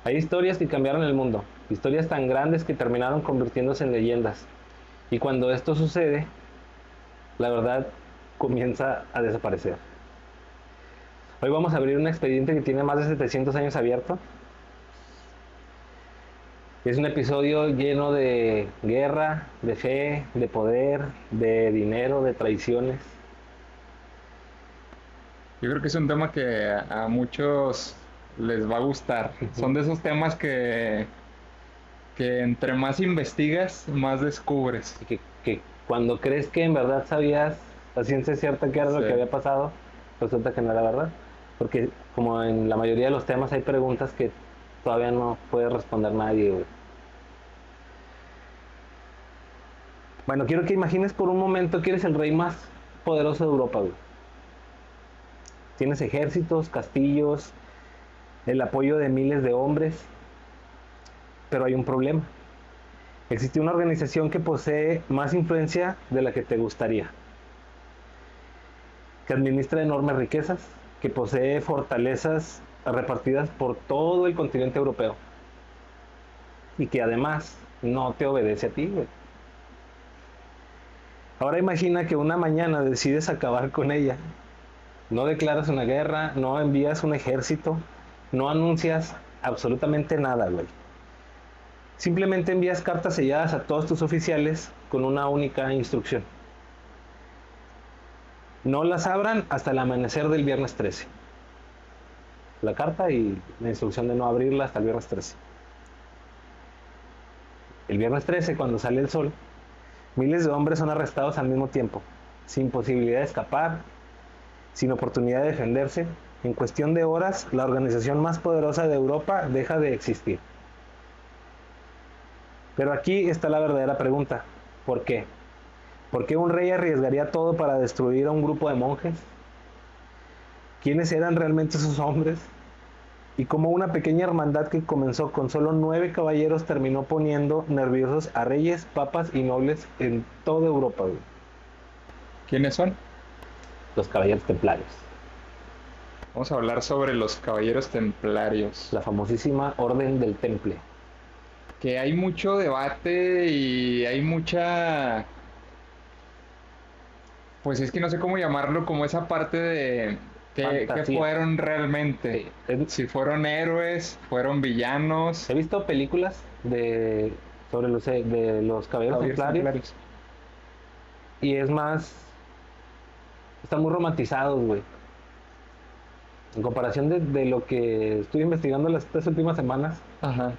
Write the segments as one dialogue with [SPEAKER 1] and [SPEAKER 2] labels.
[SPEAKER 1] Hay historias que cambiaron el mundo, historias tan grandes que terminaron convirtiéndose en leyendas. Y cuando esto sucede, la verdad comienza a desaparecer. Hoy vamos a abrir un expediente que tiene más de 700 años abierto. Es un episodio lleno de guerra, de fe, de poder, de dinero, de traiciones.
[SPEAKER 2] Yo creo que es un tema que a muchos les va a gustar. Son de esos temas que entre más investigas, más descubres.
[SPEAKER 1] Y que cuando crees que en verdad sabías a ciencia cierta qué era lo que
[SPEAKER 2] Sí.
[SPEAKER 1] había pasado, resulta que no era verdad. Porque como en la mayoría de los temas hay preguntas que todavía no puede responder nadie, güey. Bueno, quiero que imagines por un momento que eres el rey más poderoso de Europa, güey. Tienes ejércitos, castillos, el apoyo de miles de hombres, pero hay un problema. Existe una organización que posee más influencia de la que te gustaría, que administra enormes riquezas, que posee fortalezas repartidas por todo el continente europeo y que además no te obedece a ti, güey. Ahora imagina que una mañana decides acabar con ella. No declaras una guerra, no envías un ejército, no anuncias absolutamente nada, güey. Simplemente envías cartas selladas a todos tus oficiales con una única instrucción. No las abran hasta el amanecer del viernes 13. La carta y la instrucción de no abrirla hasta el viernes 13. El viernes 13, cuando sale el sol, miles de hombres son arrestados al mismo tiempo, sin posibilidad de escapar, sin oportunidad de defenderse. En cuestión de horas, la organización más poderosa de Europa deja de existir. Pero aquí está la verdadera pregunta. ¿Por qué? ¿Por qué un rey arriesgaría todo para destruir a un grupo de monjes? ¿Quiénes eran realmente esos hombres? Y cómo una pequeña hermandad que comenzó con solo 9 caballeros terminó poniendo nerviosos a reyes, papas y nobles en toda Europa, güey.
[SPEAKER 2] ¿Quiénes son?
[SPEAKER 1] Los caballeros templarios.
[SPEAKER 2] Vamos a hablar sobre los caballeros templarios.
[SPEAKER 1] La famosísima Orden del Temple.
[SPEAKER 2] Que hay mucho debate y hay mucha... Pues es que no sé cómo llamarlo, como esa parte de qué
[SPEAKER 1] Fantasía.
[SPEAKER 2] fueron realmente.
[SPEAKER 1] Sí.
[SPEAKER 2] Si fueron héroes, fueron villanos.
[SPEAKER 1] He visto películas sobre de los caballeros
[SPEAKER 2] Caballeros
[SPEAKER 1] templarios
[SPEAKER 2] templarios.
[SPEAKER 1] y es más, están muy romantizados, güey. En comparación de lo que estuve investigando las 3 últimas semanas,
[SPEAKER 2] Ajá.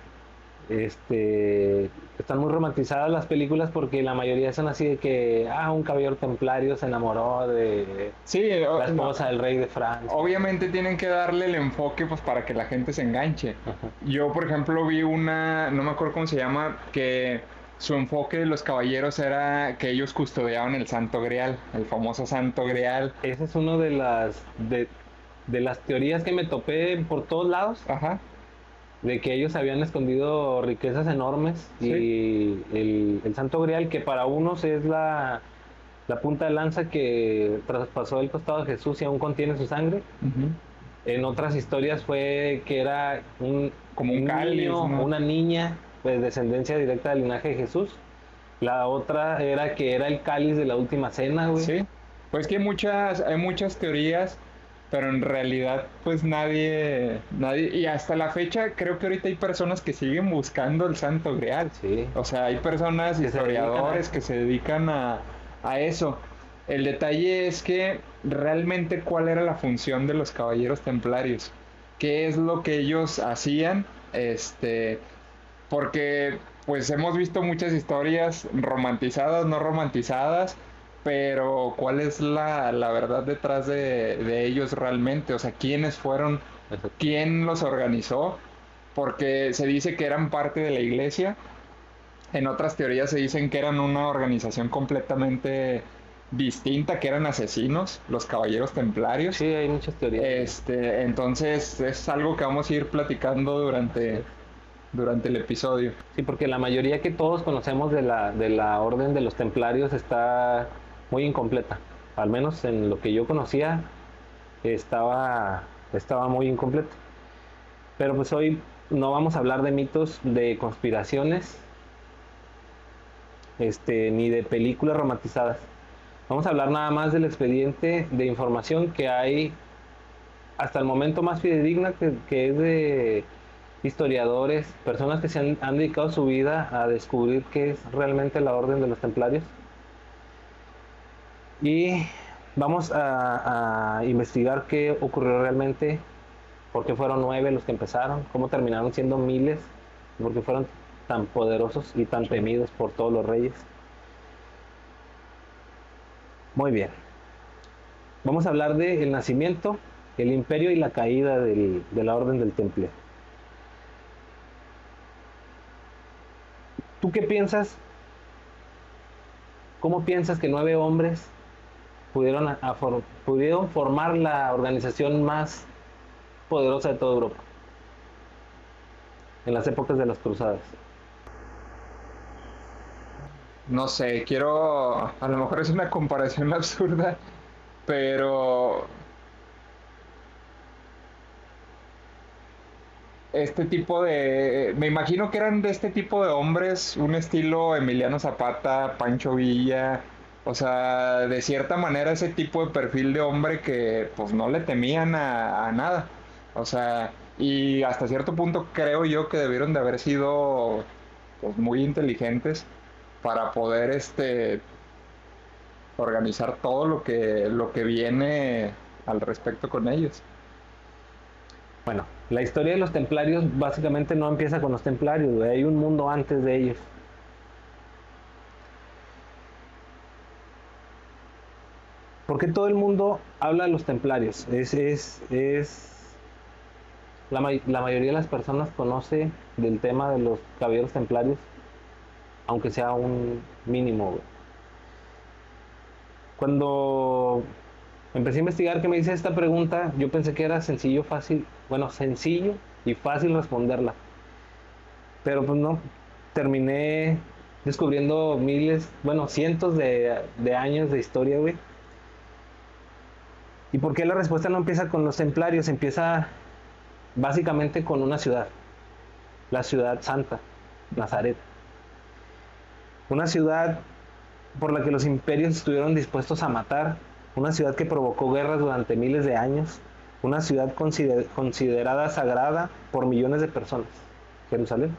[SPEAKER 1] están muy romantizadas las películas porque la mayoría son así de que, un caballero templario se enamoró de
[SPEAKER 2] Sí,
[SPEAKER 1] la
[SPEAKER 2] no,
[SPEAKER 1] esposa del rey de Francia.
[SPEAKER 2] obviamente tienen que darle el enfoque pues para que la gente se enganche. Yo, por ejemplo, vi una, no me acuerdo cómo se llama, que su enfoque de los caballeros era que ellos custodiaban el Santo Grial, el famoso Santo Grial.
[SPEAKER 1] Esa es una de las teorías que me topé por todos lados,
[SPEAKER 2] Ajá,
[SPEAKER 1] de que ellos habían escondido riquezas enormes
[SPEAKER 2] sí.
[SPEAKER 1] y el Santo Grial, que para unos es la punta de lanza que traspasó el costado de Jesús y aún contiene su sangre.
[SPEAKER 2] Ujú.
[SPEAKER 1] En otras historias fue que era
[SPEAKER 2] Como un
[SPEAKER 1] un
[SPEAKER 2] cáliz,
[SPEAKER 1] niño,
[SPEAKER 2] ¿no?
[SPEAKER 1] una niña, pues descendencia directa del linaje de Jesús. La otra era que era el cáliz de la última cena, güey.
[SPEAKER 2] Sí. Pues que hay muchas teorías, pero en realidad, pues nadie, y hasta la fecha creo que ahorita hay personas que siguen buscando el Santo Grial.
[SPEAKER 1] Sí,
[SPEAKER 2] O sea, hay personas,
[SPEAKER 1] que se dedican a
[SPEAKER 2] historiadores
[SPEAKER 1] eso.
[SPEAKER 2] que se dedican a eso. El detalle es que realmente cuál era la función de los caballeros templarios, qué es lo que ellos hacían, porque pues hemos visto muchas historias romantizadas, no romantizadas, pero ¿cuál es la verdad detrás de ellos realmente? O sea, ¿quiénes fueron? ¿Quién los organizó? Porque se dice que eran parte de la iglesia, en otras teorías se dicen que eran una organización completamente distinta, que eran asesinos, los caballeros templarios.
[SPEAKER 1] Sí, hay muchas teorías.
[SPEAKER 2] Entonces es algo que vamos a ir platicando durante el episodio.
[SPEAKER 1] Sí, porque la mayoría que todos conocemos de la orden de los templarios está muy incompleta. Al menos en lo que yo conocía estaba muy incompleta. Pero pues hoy no vamos a hablar de mitos, de conspiraciones, ni de películas romantizadas. Vamos a hablar nada más del expediente de información que hay hasta el momento más fidedigna, que es de historiadores, personas que han dedicado su vida a descubrir qué es realmente la Orden de los Templarios. Y vamos a investigar qué ocurrió realmente, por qué fueron 9 los que empezaron, cómo terminaron siendo miles, por qué fueron tan poderosos y tan temidos por todos los reyes. Muy bien. Vamos a hablar del nacimiento, el imperio y la caída de la Orden del Temple. ¿Tú qué piensas? ¿Cómo piensas que 9 hombres pudieron formar la organización más poderosa de toda Europa en las épocas de las cruzadas?
[SPEAKER 2] No sé, a lo mejor es una comparación absurda, pero me imagino que eran de este tipo de hombres, un estilo Emiliano Zapata, Pancho Villa, o sea, de cierta manera ese tipo de perfil de hombre que pues no le temían a nada, o sea, y hasta cierto punto creo yo que debieron de haber sido pues muy inteligentes para poder organizar todo lo que viene al respecto con ellos.
[SPEAKER 1] Bueno, la historia de los templarios básicamente no empieza con los templarios, güey. Hay un mundo antes de ellos. ¿Por qué todo el mundo habla de los templarios? La mayoría de las personas conoce del tema de los caballeros templarios, aunque sea un mínimo, güey. Cuando empecé a investigar qué me dice esta pregunta, yo pensé que era sencillo y fácil responderla. Pero pues no, terminé descubriendo cientos de años de historia, güey. ¿Y por qué la respuesta no empieza con los templarios? Empieza básicamente con una ciudad, la ciudad santa, Nazaret. Una ciudad por la que los imperios estuvieron dispuestos a matar, una ciudad que provocó guerras durante miles de años, una ciudad considerada sagrada por millones de personas, Jerusalén.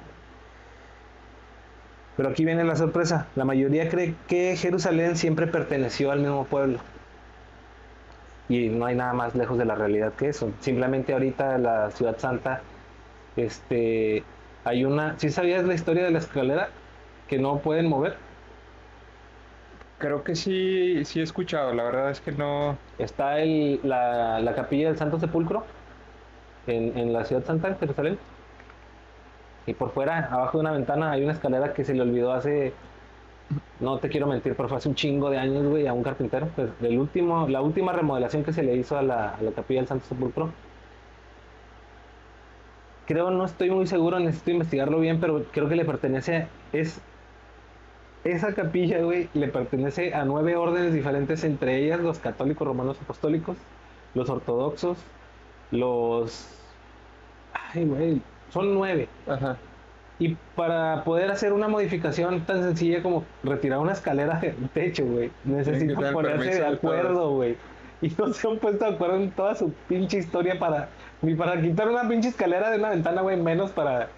[SPEAKER 1] Pero aquí viene la sorpresa, la mayoría cree que Jerusalén siempre perteneció al mismo pueblo. Y no hay nada más lejos de la realidad que eso. Simplemente ahorita la ciudad santa, hay una... ¿Sí sabías la historia de la escalera que no pueden mover?
[SPEAKER 2] Creo que sí, sí he escuchado, la verdad es que no.
[SPEAKER 1] Está la capilla del Santo Sepulcro en la ciudad santa, en Jerusalén. Y por fuera, abajo de una ventana, hay una escalera que se le olvidó no te quiero mentir, pero fue hace un chingo de años, güey, a un carpintero. Pues la última remodelación que se le hizo a la capilla del Santo Sepulcro. Creo, no estoy muy seguro, necesito investigarlo bien, pero creo que esa capilla, güey, le pertenece a 9 órdenes diferentes, entre ellas los católicos romanos apostólicos, los ortodoxos, los... Ay, güey, son 9.
[SPEAKER 2] Ajá.
[SPEAKER 1] Y para poder hacer una modificación tan sencilla como retirar una escalera del techo, güey, necesitan ponerse de acuerdo, güey. Y no se han puesto de acuerdo en toda su pinche historia ni para quitar una pinche escalera de una ventana, güey, menos para...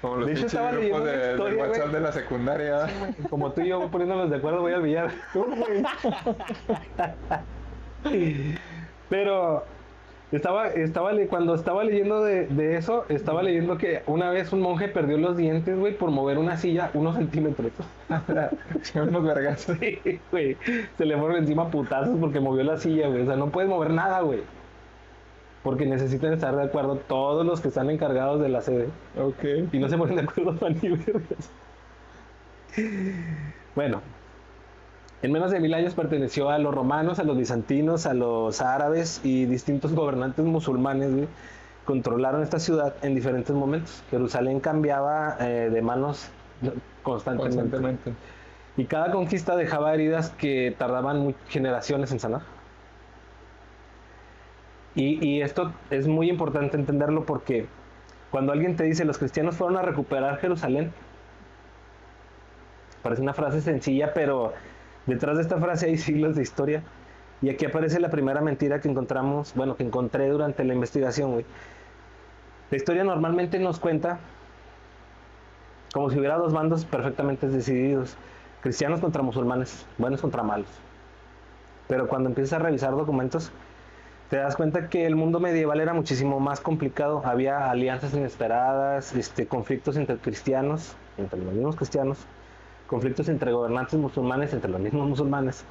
[SPEAKER 2] Como los
[SPEAKER 1] De hecho, estaba leyendo
[SPEAKER 2] grupos
[SPEAKER 1] una historia,
[SPEAKER 2] del WhatsApp
[SPEAKER 1] güey.
[SPEAKER 2] de la secundaria.
[SPEAKER 1] Como tú y yo poniéndonos de acuerdo, voy al billar. Pero cuando estaba leyendo de eso, estaba leyendo que una vez un monje perdió los dientes, güey, por mover una silla unos centímetros.
[SPEAKER 2] Unos vergazos.
[SPEAKER 1] Sí, güey. Se le fueron encima putazos porque movió la silla, güey. O sea, no puedes mover nada, güey. Porque necesitan estar de acuerdo todos los que están encargados de la sede.
[SPEAKER 2] Ok.
[SPEAKER 1] Y no se ponen de acuerdo para ni vergas. Bueno, en menos de 1000 años perteneció a los romanos, a los bizantinos, a los árabes y distintos gobernantes musulmanes, güey, controlaron esta ciudad en diferentes momentos. Jerusalén cambiaba de manos constantemente. Y cada conquista dejaba heridas que tardaban generaciones en sanar. Y esto es muy importante entenderlo porque Cuando alguien te dice los cristianos fueron a recuperar Jerusalén, parece una frase sencilla, pero detrás de esta frase hay siglos de historia. Y aquí aparece la primera mentira que encontramos, bueno, que encontré durante la investigación, güey. La historia normalmente nos cuenta como si hubiera dos bandos perfectamente decididos, cristianos contra musulmanes, buenos contra malos. Pero cuando empiezas a revisar documentos, te das cuenta que el mundo medieval era muchísimo más complicado. Había alianzas inesperadas, conflictos entre cristianos, entre los mismos cristianos, conflictos entre gobernantes musulmanes, entre los mismos musulmanes,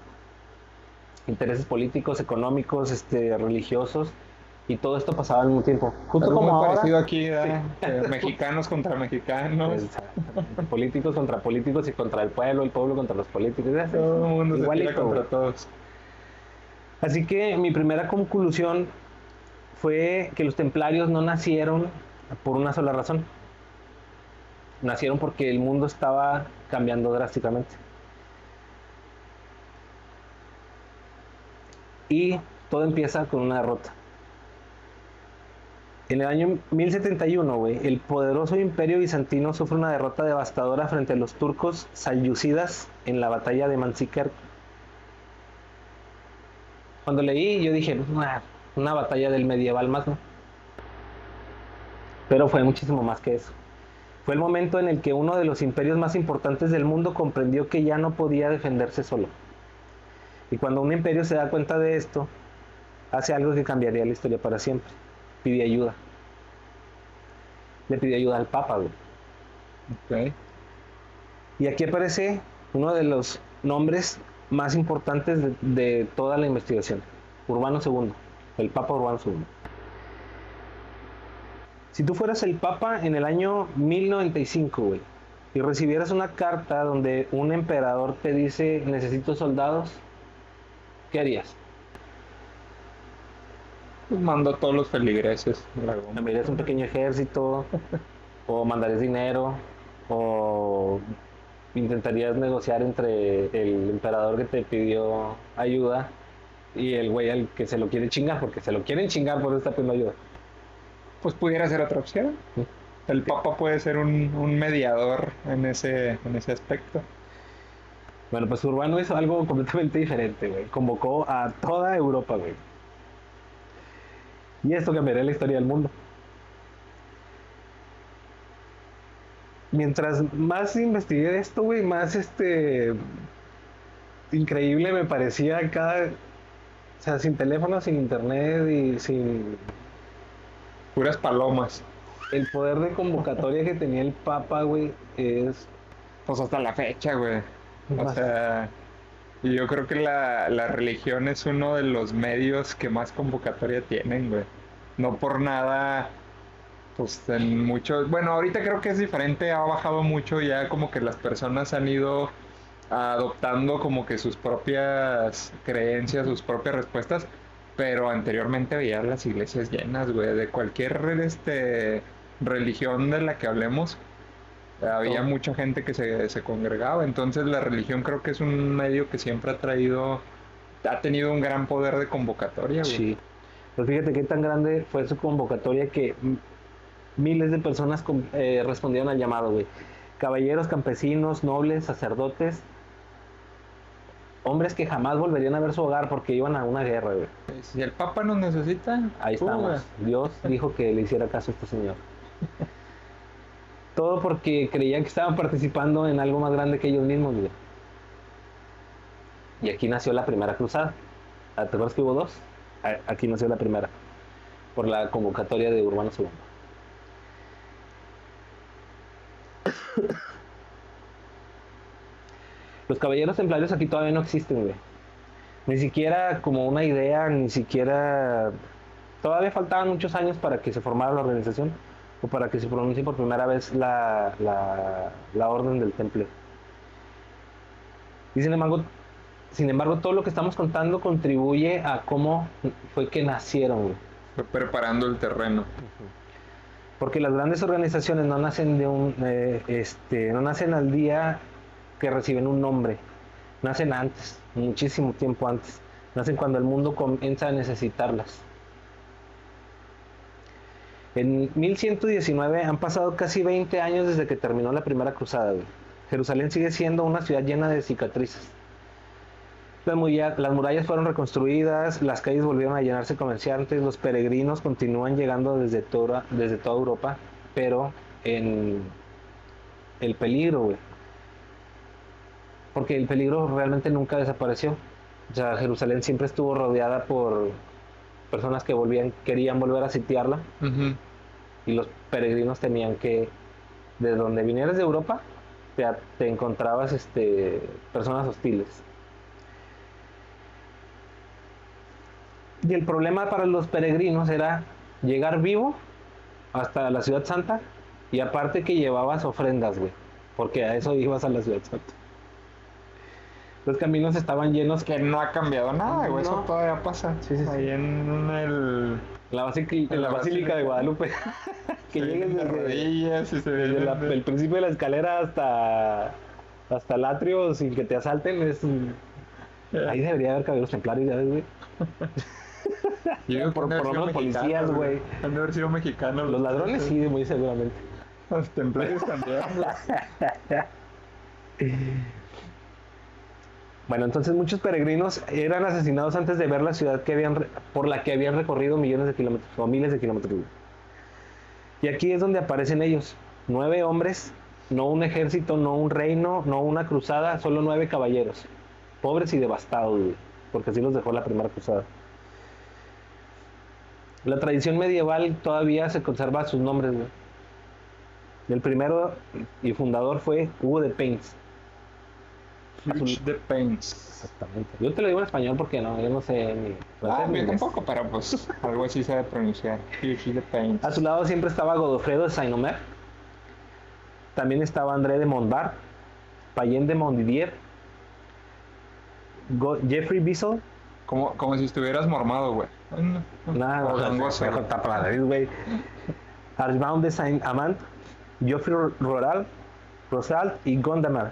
[SPEAKER 1] intereses políticos, económicos, religiosos, y todo esto pasaba al mismo tiempo. Justo
[SPEAKER 2] Algo
[SPEAKER 1] como
[SPEAKER 2] muy
[SPEAKER 1] ahora,
[SPEAKER 2] parecido aquí, mexicanos contra mexicanos.
[SPEAKER 1] políticos contra políticos y contra el pueblo contra los políticos.
[SPEAKER 2] Todo el mundo se tira
[SPEAKER 1] Igualito,
[SPEAKER 2] contra
[SPEAKER 1] güey.
[SPEAKER 2] todos.
[SPEAKER 1] Así que mi primera conclusión fue que los templarios no nacieron por una sola razón. Nacieron porque el mundo estaba cambiando drásticamente. Y todo empieza con una derrota. En el año 1071, güey, el poderoso imperio bizantino sufre una derrota devastadora frente a los turcos selyúcidas en la batalla de Manzikert. Cuando leí, yo dije, una batalla del medieval más, ¿no? Pero fue muchísimo más que eso. Fue el momento en el que uno de los imperios más importantes del mundo comprendió que ya no podía defenderse solo. Y cuando un imperio se da cuenta de esto, hace algo que cambiaría la historia para siempre. Pide ayuda. Le pide ayuda al Papa, güey.
[SPEAKER 2] Okay.
[SPEAKER 1] Y aquí aparece uno de los nombres más importantes de toda la investigación. Urbano II. El Papa Urbano II. Si tú fueras el Papa en el año 1095, güey, y recibieras una carta donde un emperador te dice necesito soldados, ¿qué harías?
[SPEAKER 2] Pues mando a todos los feligreses. Dragón.
[SPEAKER 1] ¿Enviarías un pequeño ejército? ¿O mandarías dinero? ¿O intentarías negociar entre el emperador que te pidió ayuda y el güey al que se lo quiere chingar? Porque se lo quieren chingar por eso está pidiendo ayuda.
[SPEAKER 2] Pues pudiera ser otra opción. El Papa puede ser un mediador en ese aspecto.
[SPEAKER 1] Bueno, pues Urbano hizo algo completamente diferente, güey. Convocó a toda Europa, güey. Y esto cambiaría la historia del mundo. Mientras más investigué esto, güey, más increíble me parecía cada, o sea, sin teléfono, sin internet y sin
[SPEAKER 2] Puras palomas.
[SPEAKER 1] el poder de convocatoria que tenía el Papa, güey, es
[SPEAKER 2] Pues hasta la fecha, güey. O sea, yo creo que la religión es uno de los medios que más convocatoria tienen, güey. No por nada, pues en muchos... Bueno, ahorita creo que es diferente, ha bajado mucho ya como que las personas han ido adoptando como que sus propias creencias, sus propias respuestas, pero anteriormente veía las iglesias llenas, güey, de cualquier religión de la que hablemos. Había
[SPEAKER 1] todo.
[SPEAKER 2] mucha gente que se congregaba, entonces la religión creo que es un medio que siempre ha tenido un gran poder de convocatoria, güey.
[SPEAKER 1] Sí. Pues fíjate qué tan grande fue su convocatoria que miles de personas respondieron al llamado, güey. Caballeros, campesinos, nobles, sacerdotes, hombres que jamás volverían a ver su hogar porque iban a una guerra, güey.
[SPEAKER 2] Si el Papa nos necesita,
[SPEAKER 1] Ahí estamos. Dios dijo que le hiciera caso a este señor. Todo porque creían que estaban participando en algo más grande que ellos mismos, güey. Y aquí nació la primera cruzada. ¿Te acuerdas que hubo dos? Aquí nació la primera, por la convocatoria de Urbano II. Los caballeros templarios aquí todavía no existen, güey. Ni siquiera como una idea, ni siquiera... Todavía faltaban muchos años para que se formara la organización o para que se pronuncie por primera vez la orden del temple. Y sin embargo, todo lo que estamos contando contribuye a cómo fue que nacieron, güey.
[SPEAKER 2] fue preparando el terreno.
[SPEAKER 1] Porque las grandes organizaciones no nacen no nacen al día que reciben un nombre, nacen antes, muchísimo tiempo antes, nacen cuando el mundo comienza a necesitarlas. En 1119 han pasado casi 20 años desde que terminó la primera cruzada, güey. Jerusalén sigue siendo una ciudad llena de cicatrices. Las murallas fueron reconstruidas, las calles volvieron a llenarse de comerciantes, los peregrinos continúan llegando desde toda Europa, pero en el peligro, güey. Porque el peligro realmente nunca desapareció. O sea, Jerusalén siempre estuvo rodeada por personas que querían volver a sitiarla,
[SPEAKER 2] Ujú.
[SPEAKER 1] y los peregrinos tenían que, de donde vinieras de Europa, te encontrabas personas hostiles. Y el problema para los peregrinos era llegar vivo hasta la Ciudad Santa, y aparte que llevabas ofrendas, güey, porque a eso ibas a la Ciudad Santa. Los caminos estaban llenos.
[SPEAKER 2] Que no ha cambiado nada, güey. Eso
[SPEAKER 1] No.
[SPEAKER 2] todavía pasa.
[SPEAKER 1] Sí, sí, sí.
[SPEAKER 2] Ahí en el...
[SPEAKER 1] En la Basílica de Guadalupe. Que
[SPEAKER 2] se
[SPEAKER 1] llegues
[SPEAKER 2] vienen de
[SPEAKER 1] desde,
[SPEAKER 2] rodillas y se
[SPEAKER 1] desde
[SPEAKER 2] vienen de-
[SPEAKER 1] el principio de la escalera hasta el atrio sin que te asalten. Ahí debería haber caballeros templarios, ya ves, güey.
[SPEAKER 2] Yo digo que
[SPEAKER 1] Por
[SPEAKER 2] han de haber
[SPEAKER 1] lo
[SPEAKER 2] sido
[SPEAKER 1] menos policías,
[SPEAKER 2] mexicanos,
[SPEAKER 1] güey.
[SPEAKER 2] Han de haber sido mexicanos.
[SPEAKER 1] Los ladrones sí, muy seguramente.
[SPEAKER 2] Los templarios también.
[SPEAKER 1] Bueno, entonces muchos peregrinos eran asesinados antes de ver la ciudad por la que habían recorrido millones de kilómetros o miles de kilómetros. Y aquí es donde aparecen ellos. 9 hombres, no un ejército, no un reino, no una cruzada, solo 9 caballeros. Pobres y devastados, güey, porque así los dejó la primera cruzada. La tradición medieval todavía se conserva sus nombres, güey. El primero y fundador fue Hugo de Pains.
[SPEAKER 2] Huge the Pains.
[SPEAKER 1] Exactamente. Yo te lo digo en español porque no, yo no sé ni francés ni
[SPEAKER 2] Yo
[SPEAKER 1] inglés.
[SPEAKER 2] tampoco, pero pues algo así se debe pronunciar. Huge the Pains.
[SPEAKER 1] A su lado siempre estaba Godofredo de Saint-Omer. También estaba André de Montbard, Payen de Montdidier, Jeffrey Bissell.
[SPEAKER 2] Como si estuvieras mormado, güey.
[SPEAKER 1] Nada,
[SPEAKER 2] O
[SPEAKER 1] o sea,
[SPEAKER 2] gangoso,
[SPEAKER 1] mejor
[SPEAKER 2] güey.
[SPEAKER 1] tapada, güey. Archibald de Saint-Amand, Geoffrey Rosald y Gondomar.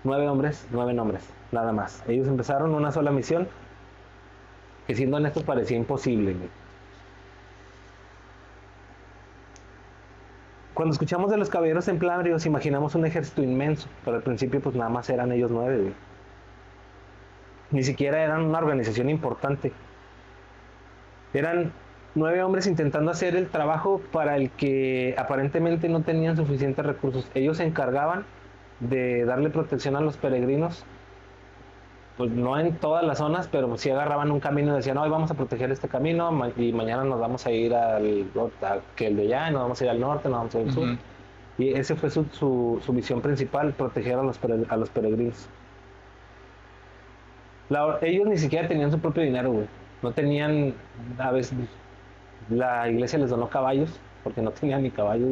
[SPEAKER 1] 9 hombres, 9 nombres, nada más. Ellos empezaron una sola misión que, siendo honestos, parecía imposible, güey. Cuando escuchamos de los caballeros templarios imaginamos un ejército inmenso, pero al principio pues nada más eran ellos 9, güey. Ni siquiera eran una organización importante. Eran 9 hombres intentando hacer el trabajo para el que aparentemente no tenían suficientes recursos. Ellos se encargaban de darle protección a los peregrinos, pues no en todas las zonas, pero sí agarraban un camino y decían, hoy vamos a proteger este camino y mañana nos vamos a ir a aquel de allá, nos vamos a ir al norte, nos vamos a ir al sur. Y ese fue su misión principal, proteger a los peregrinos. Ellos ni siquiera tenían su propio dinero, güey. No tenían, a veces, la iglesia les donó caballos, porque no tenían ni caballos.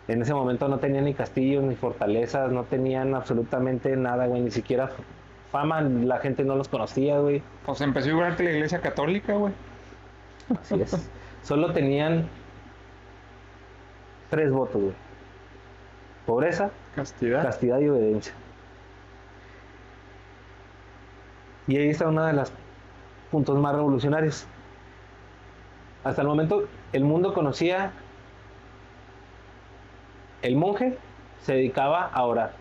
[SPEAKER 1] En ese momento no tenían ni castillos, ni fortalezas, no tenían absolutamente nada, güey, ni siquiera fama, la gente no los conocía, güey.
[SPEAKER 2] Pues empezó igual que la iglesia católica, güey.
[SPEAKER 1] Así es. Solo tenían 3 votos, güey. Pobreza,
[SPEAKER 2] Castidad.
[SPEAKER 1] castidad y obediencia. Y ahí está uno de los puntos más revolucionarios. Hasta el momento el mundo conocía, el monje se dedicaba a orar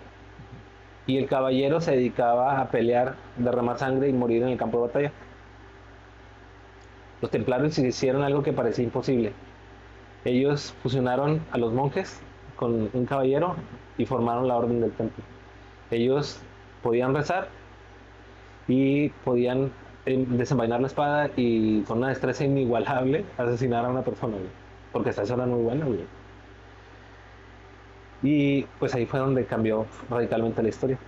[SPEAKER 1] y el caballero se dedicaba a pelear, derramar sangre y morir en el campo de batalla. Los templarios hicieron algo que parecía imposible. Ellos fusionaron a los monjes con un caballero y formaron la orden del templo. Ellos podían rezar y podían desenvainar la espada y con una destreza inigualable asesinar a una persona, güey, porque hasta eso eran muy buenas, güey. Y pues ahí fue donde cambió radicalmente la historia.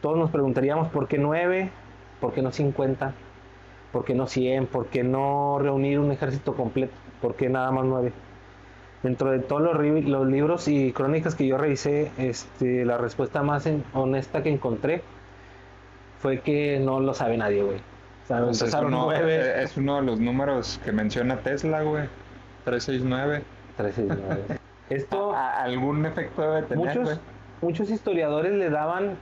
[SPEAKER 1] Todos nos preguntaríamos por qué 9, por qué no 50, por qué no 100, por qué no reunir un ejército completo, por qué nada más 9. Dentro de todos los libros y crónicas que yo revisé, la respuesta más honesta que encontré fue que no lo sabe nadie, güey. O sea,
[SPEAKER 2] Pues
[SPEAKER 1] empezaron 9.
[SPEAKER 2] es uno de los números que menciona Tesla, güey. 369.
[SPEAKER 1] 13, 9. Esto,
[SPEAKER 2] Algún efecto debe tener, güey.
[SPEAKER 1] muchos historiadores le daban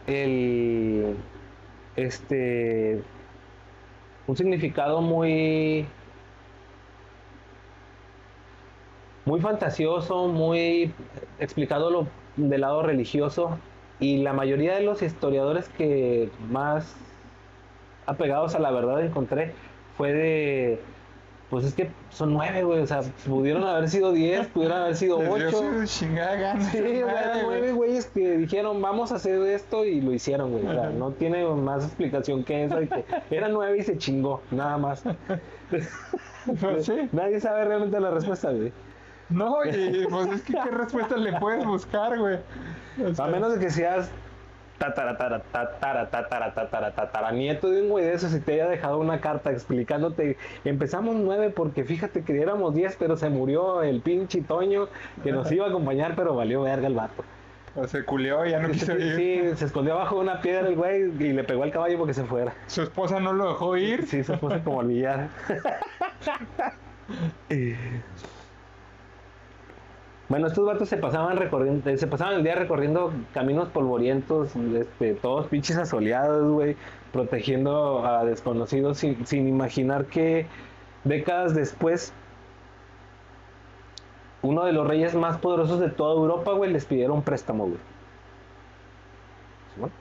[SPEAKER 1] un significado muy, muy fantasioso, muy explicado del lado religioso, y la mayoría de los historiadores que más apegados a la verdad encontré fue de, pues es que son 9, güey, o sea, pudieron haber sido 10, pudieron haber sido
[SPEAKER 2] Les dio
[SPEAKER 1] 8.
[SPEAKER 2] su chingada gana.
[SPEAKER 1] Sí, eran 9 güeyes que dijeron, vamos a hacer esto, y lo hicieron, güey. O sea, no tiene más explicación que esa, de que eran 9 y se chingó, nada más.
[SPEAKER 2] Pues sí.
[SPEAKER 1] Nadie sabe realmente la respuesta, güey.
[SPEAKER 2] No, y pues es que qué respuesta le puedes buscar, güey. O
[SPEAKER 1] A
[SPEAKER 2] sea,
[SPEAKER 1] menos de que seas nieto de un güey de esos y te haya dejado una carta explicándote, empezamos 9 porque fíjate que éramos 10, pero se murió el pinche Toño que nos iba a acompañar, pero valió verga el vato.
[SPEAKER 2] o se culió, ya no quiso ir.
[SPEAKER 1] Sí, se escondió abajo de una piedra el güey y le pegó al caballo porque se fuera.
[SPEAKER 2] Su esposa no lo dejó ir.
[SPEAKER 1] Sí, se puso como olvidar. Bueno, estos vatos se pasaban recorriendo, se pasaban el día recorriendo caminos polvorientos, todos pinches asoleados, güey, protegiendo a desconocidos sin imaginar que décadas después uno de los reyes más poderosos de toda Europa, güey, les pidieron un préstamo, güey. ¿Sí, bueno?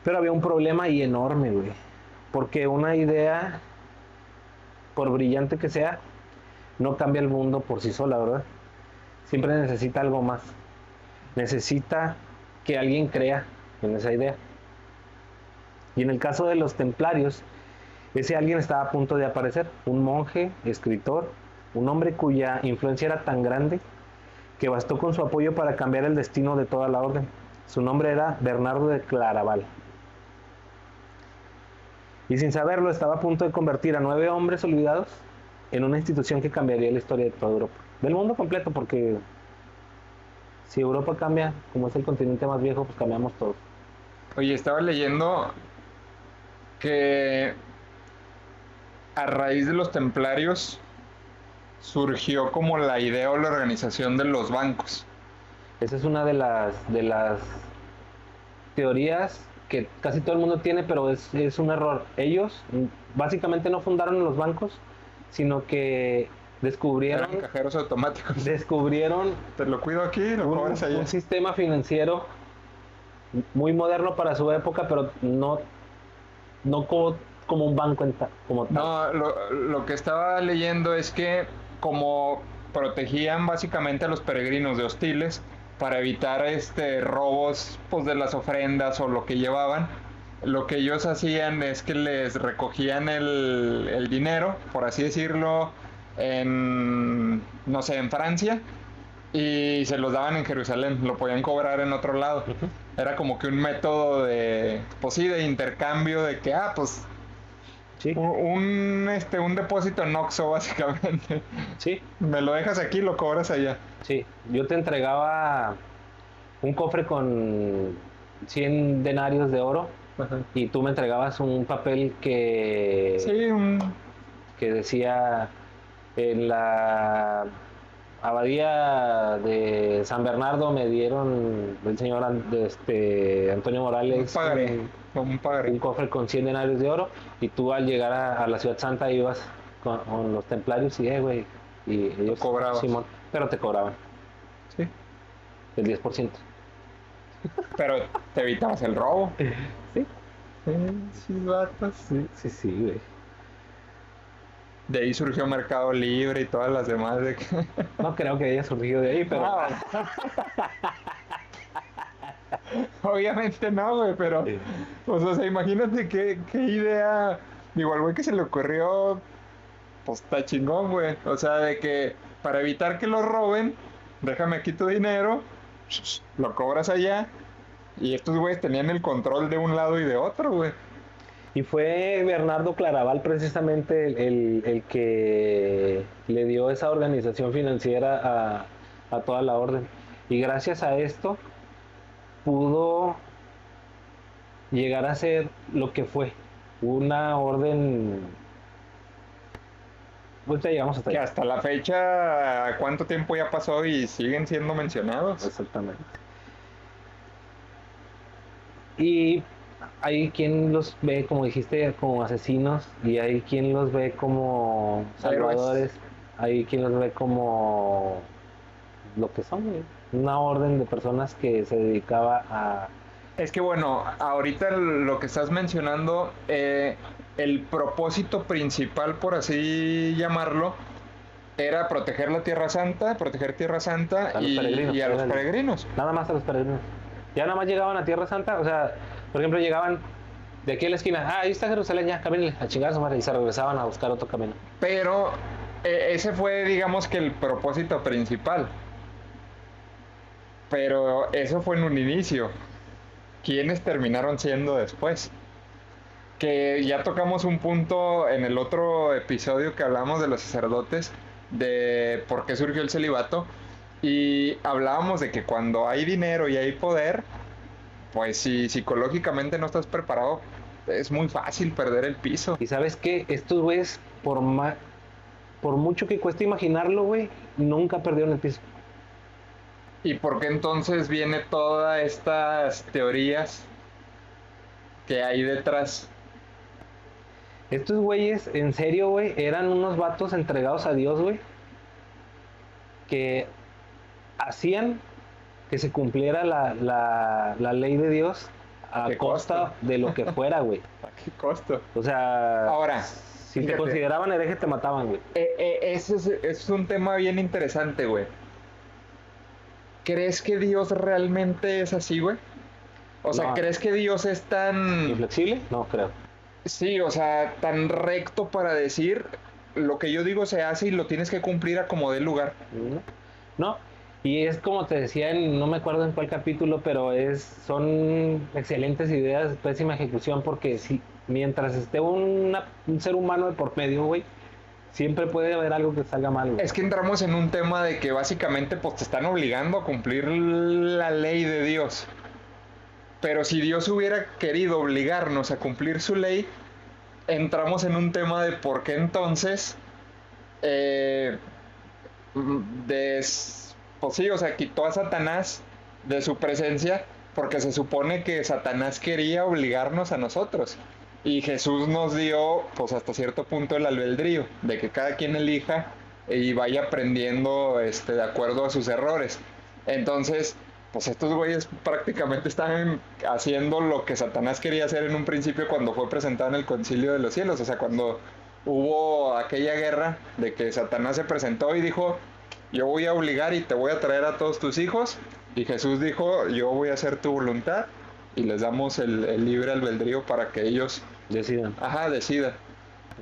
[SPEAKER 1] Pero había un problema ahí enorme, güey, porque una idea, por brillante que sea, no cambia el mundo por sí sola, ¿verdad? Siempre necesita algo más. Necesita que alguien crea en esa idea. Y en el caso de los templarios, ese alguien estaba a punto de aparecer. Un monje, escritor, un hombre cuya influencia era tan grande que bastó con su apoyo para cambiar el destino de toda la orden. Su nombre era Bernardo de Claraval. Y sin saberlo, estaba a punto de convertir a 9 hombres olvidados en una institución que cambiaría la historia de toda Europa. Del mundo completo, porque si Europa cambia, como es el continente más viejo, pues cambiamos todos.
[SPEAKER 2] Oye, estaba leyendo que a raíz de los templarios surgió como la idea o la organización de los bancos.
[SPEAKER 1] Esa es una de las teorías que casi todo el mundo tiene, pero es un error. Ellos básicamente no fundaron los bancos, sino que descubrieron
[SPEAKER 2] Eran cajeros automáticos.
[SPEAKER 1] descubrieron
[SPEAKER 2] Te lo cuido aquí, lo cobras allá.
[SPEAKER 1] un sistema financiero muy moderno para su época, pero no como un banco como tal.
[SPEAKER 2] No, lo que estaba leyendo es que como protegían básicamente a los peregrinos de hostiles para evitar robos pues de las ofrendas o lo que llevaban, lo que ellos hacían es que les recogían el dinero, por así decirlo, en no sé, en Francia, y se los daban en Jerusalén, lo podían cobrar en otro lado.
[SPEAKER 1] Ujú.
[SPEAKER 2] Era como que un método de, pues sí, de intercambio, de que, pues
[SPEAKER 1] Sí,
[SPEAKER 2] un depósito en Oxxo básicamente.
[SPEAKER 1] sí,
[SPEAKER 2] Me lo dejas aquí, lo cobras allá.
[SPEAKER 1] sí. Yo te entregaba un cofre con 100 denarios de oro
[SPEAKER 2] Ajá.
[SPEAKER 1] y tú me entregabas un papel
[SPEAKER 2] Sí,
[SPEAKER 1] que decía en la abadía de San Bernardo me dieron el señor Antonio Morales
[SPEAKER 2] un pagaré.
[SPEAKER 1] un cofre con 100 denarios de oro, y tú al llegar a la ciudad santa ibas con los templarios y güey, y ellos
[SPEAKER 2] cobrabas.
[SPEAKER 1] Simón, pero te cobraban
[SPEAKER 2] Sí.
[SPEAKER 1] el 10%.
[SPEAKER 2] Pero te evitabas el robo.
[SPEAKER 1] Sí,
[SPEAKER 2] Sí, vatos.
[SPEAKER 1] sí, güey.
[SPEAKER 2] De ahí surgió Mercado Libre y todas las demás.
[SPEAKER 1] No creo que haya surgido de ahí, pero
[SPEAKER 2] Obviamente no, güey, pero pues, o sea, imagínate qué idea. Digo, al güey que se le ocurrió, pues está chingón, güey. O sea, de que para evitar que lo roben, déjame aquí tu dinero, lo cobras allá, y estos güeyes tenían el control de un lado y de otro, güey.
[SPEAKER 1] y fue Bernardo Claraval precisamente el que le dio esa organización financiera a toda la orden. Y gracias a esto pudo llegar a ser lo que fue una orden. Pues ya llegamos hasta
[SPEAKER 2] Que
[SPEAKER 1] allá.
[SPEAKER 2] hasta la fecha, ¿cuánto tiempo ya pasó y siguen siendo mencionados?
[SPEAKER 1] Exactamente. Y hay quien los ve, como dijiste, como asesinos, y hay quien los ve como salvadores, hay quien los ve como lo que son, güey. Una orden de personas que se dedicaba a...
[SPEAKER 2] Es que bueno, ahorita lo que estás mencionando, el propósito principal, por así llamarlo, era proteger la Tierra Santa, proteger Tierra Santa
[SPEAKER 1] A los peregrinos,
[SPEAKER 2] y a los
[SPEAKER 1] era
[SPEAKER 2] peregrinos.
[SPEAKER 1] nada más a los peregrinos. Ya nada más llegaban a Tierra Santa, o sea, por ejemplo, llegaban de aquí a la esquina, ahí está Jerusalén, ya, camínale, a chingar a su madre, y se regresaban a buscar otro camino.
[SPEAKER 2] Pero ese fue, digamos que el propósito principal. Pero eso fue en un inicio. ¿Quiénes terminaron siendo después? Que ya tocamos un punto en el otro episodio que hablamos de los sacerdotes, de por qué surgió el celibato, y hablábamos de que cuando hay dinero y hay poder, pues si psicológicamente no estás preparado, es muy fácil perder el piso.
[SPEAKER 1] Y sabes qué, estos güeyes, por mucho que cueste imaginarlo, güey, nunca perdieron el piso.
[SPEAKER 2] ¿Y por qué entonces viene todas estas teorías que hay detrás?
[SPEAKER 1] Estos güeyes, en serio, güey, eran unos vatos entregados a Dios, güey, que hacían que se cumpliera la ley de Dios a
[SPEAKER 2] ¿Qué
[SPEAKER 1] costa
[SPEAKER 2] costo?
[SPEAKER 1] de lo que fuera, güey.
[SPEAKER 2] ¿A qué costo?
[SPEAKER 1] O sea,
[SPEAKER 2] Ahora,
[SPEAKER 1] si te
[SPEAKER 2] fíjate,
[SPEAKER 1] consideraban hereje, te mataban, güey.
[SPEAKER 2] es un tema bien interesante, güey. ¿Crees que Dios realmente es así, güey? O sea,
[SPEAKER 1] No.
[SPEAKER 2] ¿crees que Dios es tan...
[SPEAKER 1] ¿Inflexible? No, creo.
[SPEAKER 2] Sí, o sea, tan recto para decir lo que yo digo se hace y lo tienes que cumplir a como dé lugar?
[SPEAKER 1] No. No. Y es como te decía, no me acuerdo en cuál capítulo, pero son excelentes ideas, pésima ejecución, porque si mientras esté un ser humano de por medio, güey, siempre puede haber algo que salga mal, güey.
[SPEAKER 2] Es que entramos en un tema de que básicamente pues te están obligando a cumplir la ley de Dios. Pero si Dios hubiera querido obligarnos a cumplir su ley, entramos en un tema de por qué entonces eh, pues sí, o sea, quitó a Satanás de su presencia porque se supone que Satanás quería obligarnos a nosotros. Y Jesús nos dio, pues hasta cierto punto, el albedrío, de que cada quien elija y vaya aprendiendo de acuerdo a sus errores. Entonces, pues estos güeyes prácticamente están haciendo lo que Satanás quería hacer en un principio cuando fue presentado en el Concilio de los Cielos. O sea, cuando hubo aquella guerra de que Satanás se presentó y dijo, yo voy a obligar y te voy a traer a todos tus hijos. Y Jesús dijo, yo voy a hacer tu voluntad. Y les damos el libre albedrío para que ellos
[SPEAKER 1] Decidan.
[SPEAKER 2] decidan.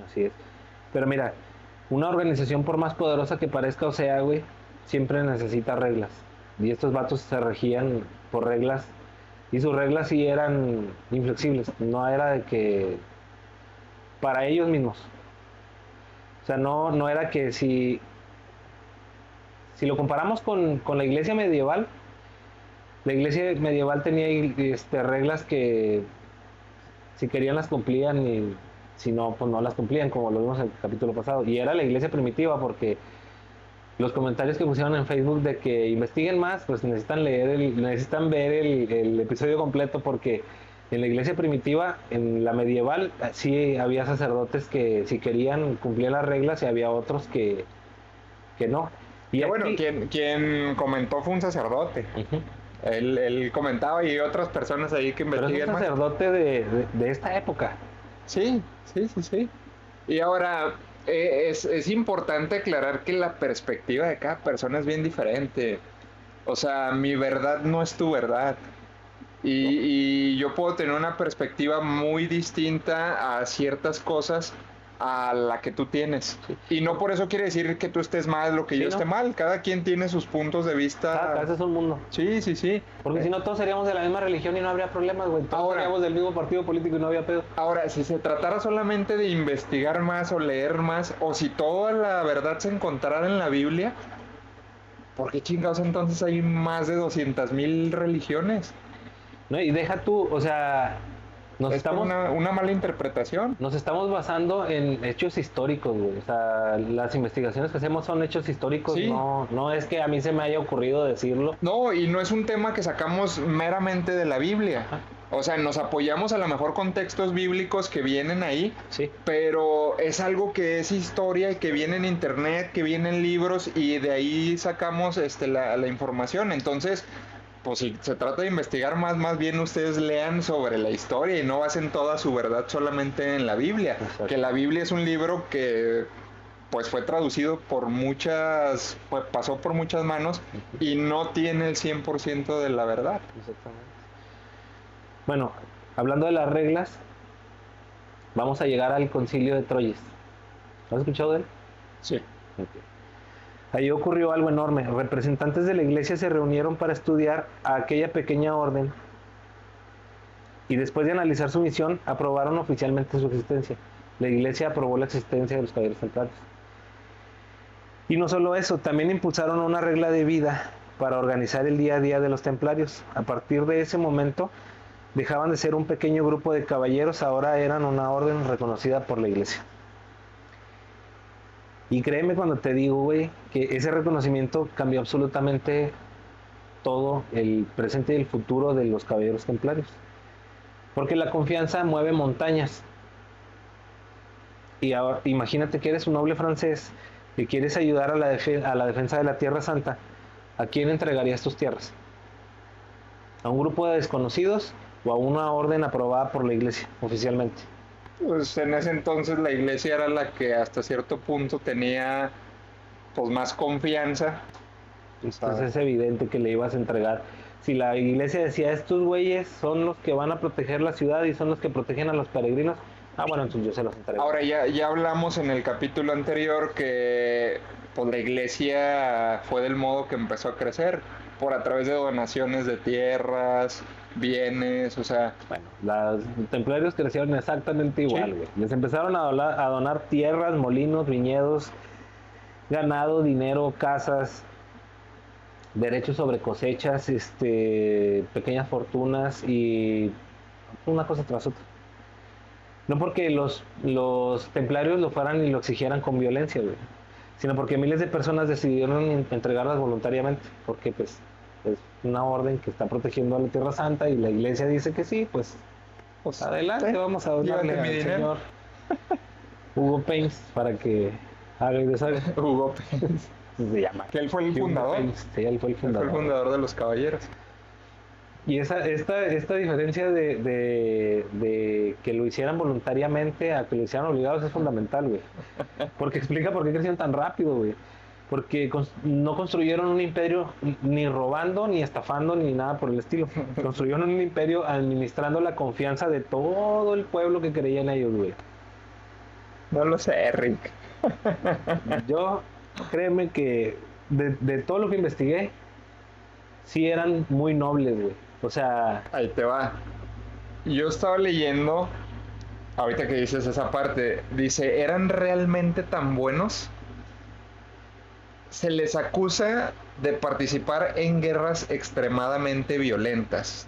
[SPEAKER 1] Así es. Pero mira, una organización por más poderosa que parezca o sea, güey, siempre necesita reglas. Y estos vatos se regían por reglas. Y sus reglas sí eran inflexibles. No era de que... para ellos mismos. O sea, no era que si lo comparamos con la iglesia medieval, la iglesia medieval tenía reglas que si querían las cumplían y si no, pues no las cumplían, como lo vimos en el capítulo pasado. Y era la iglesia primitiva porque los comentarios que pusieron en Facebook de que investiguen más, pues necesitan necesitan ver el episodio completo porque en la iglesia primitiva, en la medieval, sí había sacerdotes que si querían cumplían las reglas y había otros que no. Y
[SPEAKER 2] Que
[SPEAKER 1] aquí,
[SPEAKER 2] bueno, quien comentó fue un sacerdote.
[SPEAKER 1] Ujú.
[SPEAKER 2] Él comentaba y otras personas ahí que
[SPEAKER 1] Pero es
[SPEAKER 2] investiguen
[SPEAKER 1] un
[SPEAKER 2] más.
[SPEAKER 1] sacerdote de esta época.
[SPEAKER 2] Sí, sí, sí, sí. Y ahora, es importante aclarar que la perspectiva de cada persona es bien diferente. O sea, mi verdad no es tu verdad. Y yo puedo tener una perspectiva muy distinta a ciertas cosas a la que tú tienes.
[SPEAKER 1] Sí.
[SPEAKER 2] Y no por eso quiere decir que tú estés mal o que
[SPEAKER 1] Sí,
[SPEAKER 2] yo
[SPEAKER 1] ¿no?
[SPEAKER 2] esté mal. Cada quien tiene sus puntos de
[SPEAKER 1] Cada
[SPEAKER 2] vista.
[SPEAKER 1] cabeza es un mundo.
[SPEAKER 2] Sí, sí, sí.
[SPEAKER 1] Porque si no, todos seríamos de la misma religión y no habría problemas, güey. Todos
[SPEAKER 2] Ahora-
[SPEAKER 1] seríamos del mismo partido político y no había pedo.
[SPEAKER 2] Ahora, si se tratara solamente de investigar más o leer más, o si toda la verdad se encontrara en la Biblia, ¿por qué chingados entonces hay más de 200,000 religiones?
[SPEAKER 1] ¿No? Y deja tú, o sea, nos
[SPEAKER 2] Es por
[SPEAKER 1] estamos,
[SPEAKER 2] una mala interpretación.
[SPEAKER 1] nos estamos basando en hechos históricos, güey. O sea, las investigaciones que hacemos son hechos históricos,
[SPEAKER 2] Sí.
[SPEAKER 1] no es que a mí se me haya ocurrido decirlo.
[SPEAKER 2] No, y no es un tema que sacamos meramente de la Biblia.
[SPEAKER 1] Ajá.
[SPEAKER 2] O sea, nos apoyamos a lo mejor con textos bíblicos que vienen ahí,
[SPEAKER 1] Sí.
[SPEAKER 2] pero es algo que es historia y que viene en internet, que viene en libros y de ahí sacamos la información. Entonces, pues si se trata de investigar más bien ustedes lean sobre la historia y no basen toda su verdad solamente en la Biblia.
[SPEAKER 1] Exacto.
[SPEAKER 2] Que la Biblia es un libro que pues fue traducido por pasó por muchas manos y no tiene el 100% de la verdad.
[SPEAKER 1] Exactamente. Bueno, hablando de las reglas, vamos a llegar al Concilio de Troyes. ¿Has escuchado de él?
[SPEAKER 2] Sí.
[SPEAKER 1] Ok. Ahí ocurrió algo enorme. Representantes de la iglesia se reunieron para estudiar a aquella pequeña orden y después de analizar su misión, aprobaron oficialmente su existencia. La iglesia aprobó la existencia de los caballeros templarios. Y no solo eso, también impulsaron una regla de vida para organizar el día a día de los templarios. A partir de ese momento, dejaban de ser un pequeño grupo de caballeros, ahora eran una orden reconocida por la iglesia. Y créeme cuando te digo, güey, que ese reconocimiento cambió absolutamente todo el presente y el futuro de los caballeros templarios. Porque la confianza mueve montañas. Y ahora, imagínate que eres un noble francés que quieres ayudar a la defensa de la Tierra Santa. ¿A quién entregarías tus tierras? ¿A un grupo de desconocidos o a una orden aprobada por la iglesia oficialmente?
[SPEAKER 2] Pues en ese entonces la iglesia era la que hasta cierto punto tenía pues más confianza.
[SPEAKER 1] Entonces es evidente que le ibas a entregar. Si la iglesia decía, estos güeyes son los que van a proteger la ciudad y son los que protegen a los peregrinos, bueno, entonces yo se los entrego.
[SPEAKER 2] Ahora ya hablamos en el capítulo anterior que pues la iglesia fue del modo que empezó a crecer, por a través de donaciones de tierras, bienes, o sea...
[SPEAKER 1] Bueno, los templarios crecieron exactamente igual,
[SPEAKER 2] Sí.
[SPEAKER 1] güey. Les empezaron a donar tierras, molinos, viñedos, ganado, dinero, casas, derechos sobre cosechas, pequeñas fortunas y una cosa tras otra. No porque los templarios lo fueran y lo exigieran con violencia, güey, sino porque miles de personas decidieron entregarlas voluntariamente, porque pues es una orden que está protegiendo a la Tierra Santa y la iglesia dice que sí, pues
[SPEAKER 2] Pues,
[SPEAKER 1] adelante, vamos a donarle
[SPEAKER 2] llévate mi
[SPEAKER 1] al
[SPEAKER 2] dinero.
[SPEAKER 1] señor Hugo Pains para que haga y deshaga.
[SPEAKER 2] Hugo Pence,
[SPEAKER 1] Se llama.
[SPEAKER 2] que él fue el
[SPEAKER 1] Hugo
[SPEAKER 2] fundador.
[SPEAKER 1] Pains, sí, él fue el
[SPEAKER 2] Él fue el
[SPEAKER 1] fundador.
[SPEAKER 2] fundador de los caballeros.
[SPEAKER 1] Y esta diferencia de que lo hicieran voluntariamente a que lo hicieran obligados es fundamental, güey. Porque explica por qué crecieron tan rápido, güey. Porque no construyeron un imperio ni robando, ni estafando, ni nada por el estilo. Construyeron un imperio administrando la confianza de todo el pueblo que creía en ellos, güey.
[SPEAKER 2] No lo sé, Rick.
[SPEAKER 1] Yo, créeme que de todo lo que investigué, sí eran muy nobles, güey. O sea,
[SPEAKER 2] Ahí te va. Yo estaba leyendo, ahorita que dices esa parte, dice, ¿eran realmente tan buenos? Se les acusa de participar en guerras extremadamente violentas,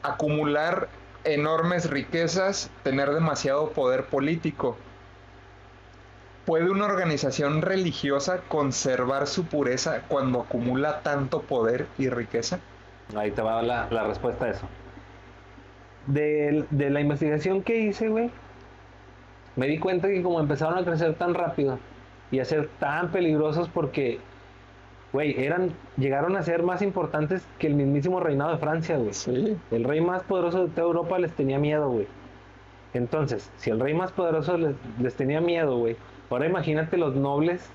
[SPEAKER 2] acumular enormes riquezas, tener demasiado poder político. ¿Puede una organización religiosa conservar su pureza cuando acumula tanto poder y riqueza?
[SPEAKER 1] ahí te va la respuesta a eso. De la investigación que hice, güey, me di cuenta que como empezaron a crecer tan rápido y a ser tan peligrosos porque, güey, llegaron a ser más importantes que el mismísimo reinado de Francia, güey.
[SPEAKER 2] Sí.
[SPEAKER 1] El rey más poderoso de toda Europa les tenía miedo, güey. Entonces, si el rey más poderoso les tenía miedo, güey, ahora imagínate los nobles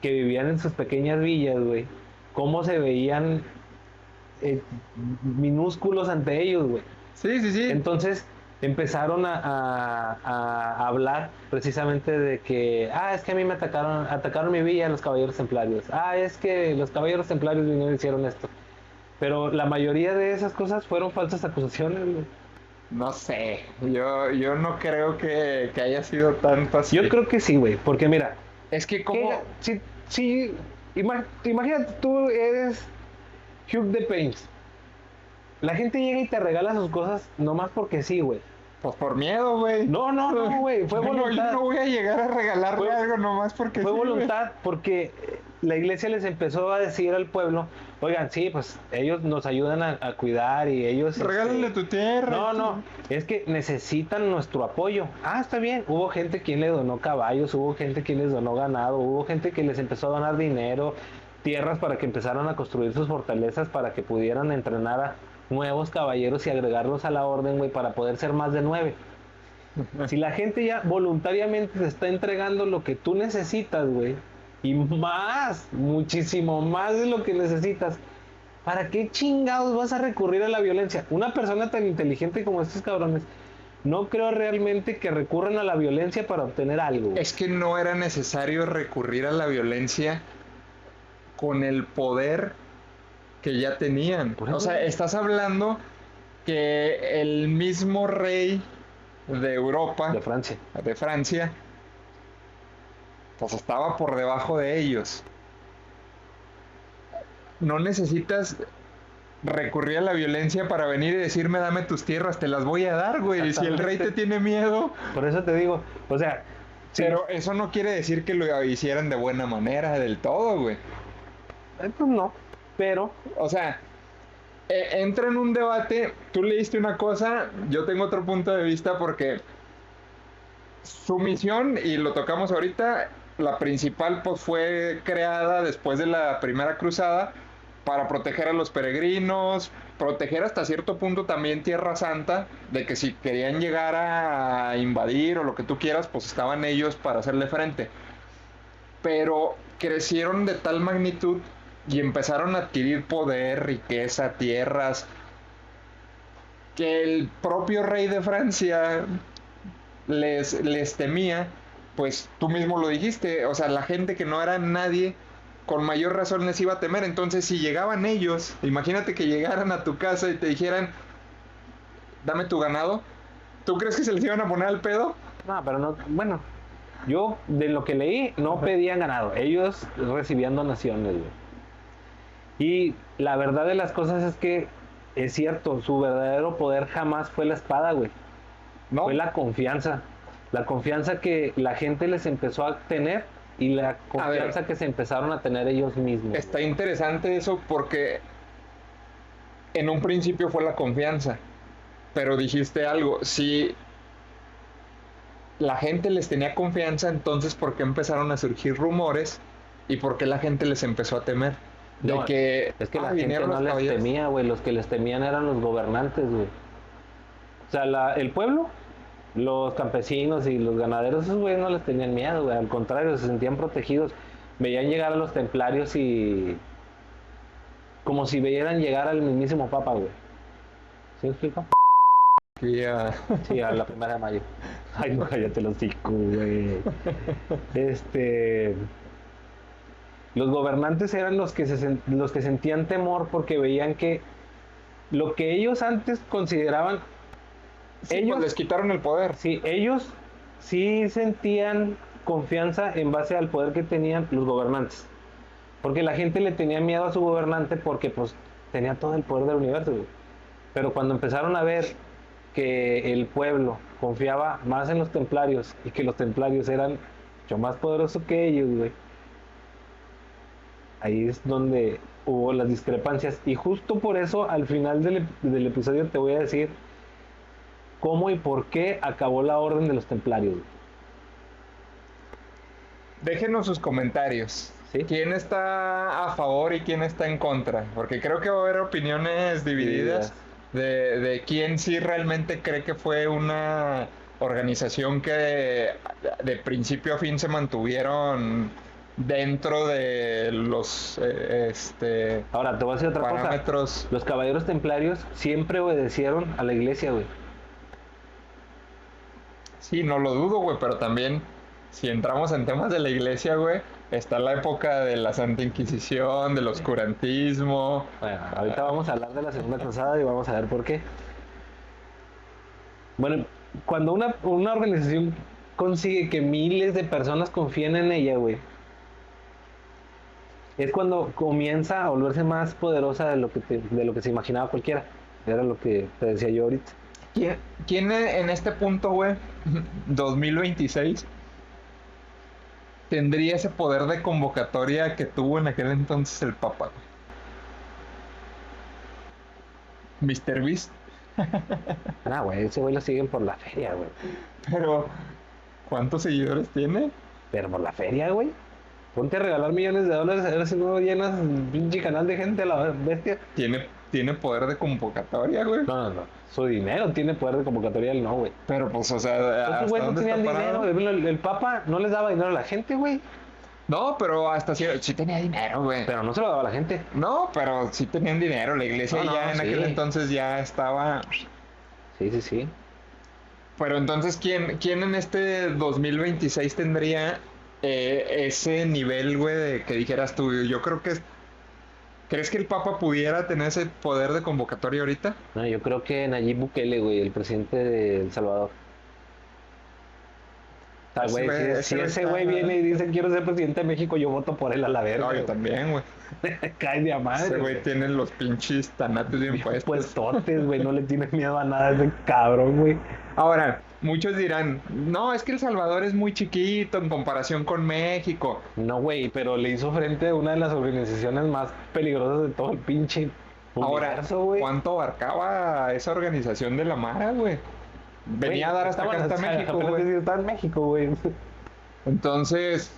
[SPEAKER 1] que vivían en sus pequeñas villas, güey, cómo se veían eh, minúsculos ante ellos, güey.
[SPEAKER 2] Sí, sí, sí.
[SPEAKER 1] Entonces empezaron a hablar precisamente de que, es que a mí me atacaron mi villa los caballeros templarios. Es que los caballeros templarios vinieron y hicieron esto. Pero la mayoría de esas cosas fueron falsas acusaciones, güey.
[SPEAKER 2] No sé, yo no creo que haya sido tanto así.
[SPEAKER 1] Yo creo que sí, güey, porque mira,
[SPEAKER 2] Es que como...
[SPEAKER 1] imagínate, tú eres Hugh de Paynes. La gente llega y te regala sus cosas nomás porque sí, güey.
[SPEAKER 2] Pues por miedo, güey.
[SPEAKER 1] No, güey, fue
[SPEAKER 2] Yo
[SPEAKER 1] voluntad.
[SPEAKER 2] no voy a llegar a regalarle
[SPEAKER 1] Fue-
[SPEAKER 2] algo nomás porque
[SPEAKER 1] Fue
[SPEAKER 2] sí, güey.
[SPEAKER 1] voluntad porque la iglesia les empezó a decir al pueblo, oigan, sí, pues ellos nos ayudan a cuidar y ellos...
[SPEAKER 2] Regálale tu tierra.
[SPEAKER 1] No, es que necesitan nuestro apoyo. Ah, está bien. Hubo gente quien le donó caballos, hubo gente quien les donó ganado, hubo gente que les empezó a donar dinero, tierras para que empezaran a construir sus fortalezas, para que pudieran entrenar a nuevos caballeros y agregarlos a la orden, güey, para poder ser más de 9. Si la gente ya voluntariamente te está entregando lo que tú necesitas, güey, y más, muchísimo más de lo que necesitas, ¿para qué chingados vas a recurrir a la violencia? Una persona tan inteligente como estos cabrones, no creo realmente que recurran a la violencia para obtener algo.
[SPEAKER 2] Es que no era necesario recurrir a la violencia con el poder que ya tenían.
[SPEAKER 1] Por eso.
[SPEAKER 2] O sea, estás hablando que el mismo rey de Europa,
[SPEAKER 1] De Francia.
[SPEAKER 2] pues estaba por debajo de ellos. No necesitas recurrir a la violencia para venir y decirme dame tus tierras, te las voy a dar, güey. Si el rey te tiene miedo.
[SPEAKER 1] Por eso te digo, o sea... sí.
[SPEAKER 2] Pero eso no quiere decir que lo hicieran de buena manera del todo, güey.
[SPEAKER 1] Pues no, pero...
[SPEAKER 2] O sea, entra en un debate, tú leíste una cosa, yo tengo otro punto de vista porque su misión, y lo tocamos ahorita, la principal pues fue creada después de la primera cruzada para proteger a los peregrinos, proteger hasta cierto punto también Tierra Santa, de que si querían llegar a invadir o lo que tú quieras, pues estaban ellos para hacerle frente. Pero crecieron de tal magnitud y empezaron a adquirir poder, riqueza, tierras, que el propio rey de Francia les temía, pues tú mismo lo dijiste, o sea, la gente que no era nadie, con mayor razón les iba a temer. Entonces, si llegaban ellos, imagínate que llegaran a tu casa y te dijeran, dame tu ganado, ¿tú crees que se les iban a poner al pedo?
[SPEAKER 1] No, pero no, bueno, yo de lo que leí no pedían ganado, ellos recibían donaciones, güey. Y la verdad de las cosas es que es cierto, su verdadero poder jamás fue la espada, güey.
[SPEAKER 2] ¿No?
[SPEAKER 1] Fue la confianza que la gente les empezó a tener y la confianza que se empezaron a tener ellos mismos.
[SPEAKER 2] Está interesante eso porque en un principio fue la confianza, pero dijiste algo, si la gente les tenía confianza, entonces ¿por qué empezaron a surgir rumores y por qué la gente les empezó a temer? De
[SPEAKER 1] No,
[SPEAKER 2] que
[SPEAKER 1] es que la gente
[SPEAKER 2] vinieron
[SPEAKER 1] no
[SPEAKER 2] los
[SPEAKER 1] les
[SPEAKER 2] caballeros.
[SPEAKER 1] temía, güey, los que les temían eran los gobernantes, güey. O sea, el pueblo, los campesinos y los ganaderos, esos güeyes no les tenían miedo, güey, al contrario, se sentían protegidos. Veían llegar a los templarios y... como si vieran llegar al mismísimo Papa, güey. ¿Sí me explico? Sí, a la 1 de mayo. Ay, no, cállate los hocico, güey. Los gobernantes eran los que los que sentían temor porque veían que lo que ellos antes consideraban,
[SPEAKER 2] Sí,
[SPEAKER 1] ellos
[SPEAKER 2] pues les quitaron el poder.
[SPEAKER 1] sí, ellos sí sentían confianza en base al poder que tenían los gobernantes. Porque la gente le tenía miedo a su gobernante porque pues tenía todo el poder del universo, güey. Pero cuando empezaron a ver que el pueblo confiaba más en los templarios y que los templarios eran mucho más poderosos que ellos, güey, ahí es donde hubo las discrepancias. Y justo por eso al final del episodio te voy a decir cómo y por qué acabó la orden de los templarios, güey.
[SPEAKER 2] Déjenos sus comentarios.
[SPEAKER 1] ¿Sí?
[SPEAKER 2] ¿Quién está a favor y quién está en contra? Porque creo que va a haber opiniones divididas de quién sí realmente cree que fue una organización que de principio a fin se mantuvieron dentro de los
[SPEAKER 1] Ahora te voy a decir otra
[SPEAKER 2] parámetros.
[SPEAKER 1] cosa. Los caballeros templarios siempre obedecieron a la iglesia, güey.
[SPEAKER 2] Sí, no lo dudo, güey, pero también si entramos en temas de la iglesia, güey, está la época de la Santa Inquisición, del oscurantismo.
[SPEAKER 1] Bueno, ahorita vamos a hablar de la segunda cruzada y vamos a ver por qué. Bueno, cuando una organización consigue que miles de personas confíen en ella, güey, es cuando comienza a volverse más poderosa de lo que se imaginaba cualquiera. Era lo que te decía yo ahorita.
[SPEAKER 2] ¿Quién en este punto, güey, 2026, tendría ese poder de convocatoria que tuvo en aquel entonces el Papa, güey? Mr. Beast.
[SPEAKER 1] Nah, güey, ese güey lo siguen por la feria, güey.
[SPEAKER 2] Pero, ¿cuántos seguidores tiene?
[SPEAKER 1] Pero por la feria, güey. Ponte a regalar millones de dólares a ver si no llenas un pinche canal de gente a la bestia.
[SPEAKER 2] Tiene poder de convocatoria, güey.
[SPEAKER 1] No, no, no. Su dinero tiene poder de convocatoria, él no, güey.
[SPEAKER 2] Pero, pues, o sea,
[SPEAKER 1] Esos
[SPEAKER 2] ¿hasta
[SPEAKER 1] güey no
[SPEAKER 2] dónde
[SPEAKER 1] tenían
[SPEAKER 2] está
[SPEAKER 1] dinero.
[SPEAKER 2] parado?
[SPEAKER 1] El Papa no les daba dinero a la gente, güey.
[SPEAKER 2] No, pero hasta sí tenía dinero, güey.
[SPEAKER 1] Pero no se lo daba a la gente.
[SPEAKER 2] No, pero sí tenían dinero. La iglesia
[SPEAKER 1] No, no,
[SPEAKER 2] ya en
[SPEAKER 1] sí.
[SPEAKER 2] aquel entonces ya estaba.
[SPEAKER 1] Sí, sí, sí.
[SPEAKER 2] Pero entonces, ¿quién en este 2026 tendría ese nivel, güey, de que dijeras tú? Yo creo que ¿crees que el Papa pudiera tener ese poder de convocatoria ahorita?
[SPEAKER 1] No, yo creo que Nayib Bukele, güey, el presidente de El Salvador. O sea,
[SPEAKER 2] Ese
[SPEAKER 1] güey,
[SPEAKER 2] güey-
[SPEAKER 1] si
[SPEAKER 2] ese güey
[SPEAKER 1] ese
[SPEAKER 2] está-
[SPEAKER 1] güey viene y dice quiero ser presidente de México, yo voto por él a la verga.
[SPEAKER 2] No, yo
[SPEAKER 1] güey.
[SPEAKER 2] también, güey.
[SPEAKER 1] Cae de a
[SPEAKER 2] Ese
[SPEAKER 1] madre.
[SPEAKER 2] güey
[SPEAKER 1] güey.
[SPEAKER 2] tiene los pinches tanates bien puestos.
[SPEAKER 1] Puestotes, güey, no le tiene miedo a nada a ese cabrón, güey.
[SPEAKER 2] Ahora, muchos dirán, no, es que El Salvador es muy chiquito en comparación con México.
[SPEAKER 1] No, güey, pero le hizo frente a una de las organizaciones más peligrosas de todo el pinche
[SPEAKER 2] Ahora,
[SPEAKER 1] universo, güey.
[SPEAKER 2] ¿cuánto abarcaba esa organización de la Mara, güey? Venía a dar hasta acá, hasta México, güey.
[SPEAKER 1] Está en México, güey.
[SPEAKER 2] Entonces,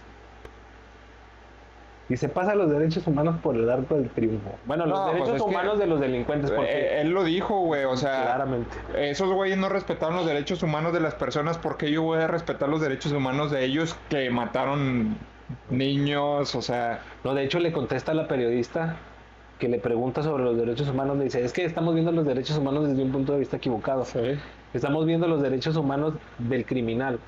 [SPEAKER 1] Y se pasa los derechos humanos por el arco del triunfo. Bueno, los
[SPEAKER 2] No, pues
[SPEAKER 1] derechos
[SPEAKER 2] es que-
[SPEAKER 1] humanos de los delincuentes, porque
[SPEAKER 2] él lo dijo, güey, o sea,
[SPEAKER 1] claramente.
[SPEAKER 2] esos güeyes no respetaron los derechos humanos de las personas, porque yo voy a respetar los derechos humanos de ellos que mataron niños, o sea,
[SPEAKER 1] No, de hecho le contesta a la periodista que le pregunta sobre los derechos humanos, le dice, es que estamos viendo los derechos humanos desde un punto de vista equivocado. Estamos viendo los derechos humanos del criminal.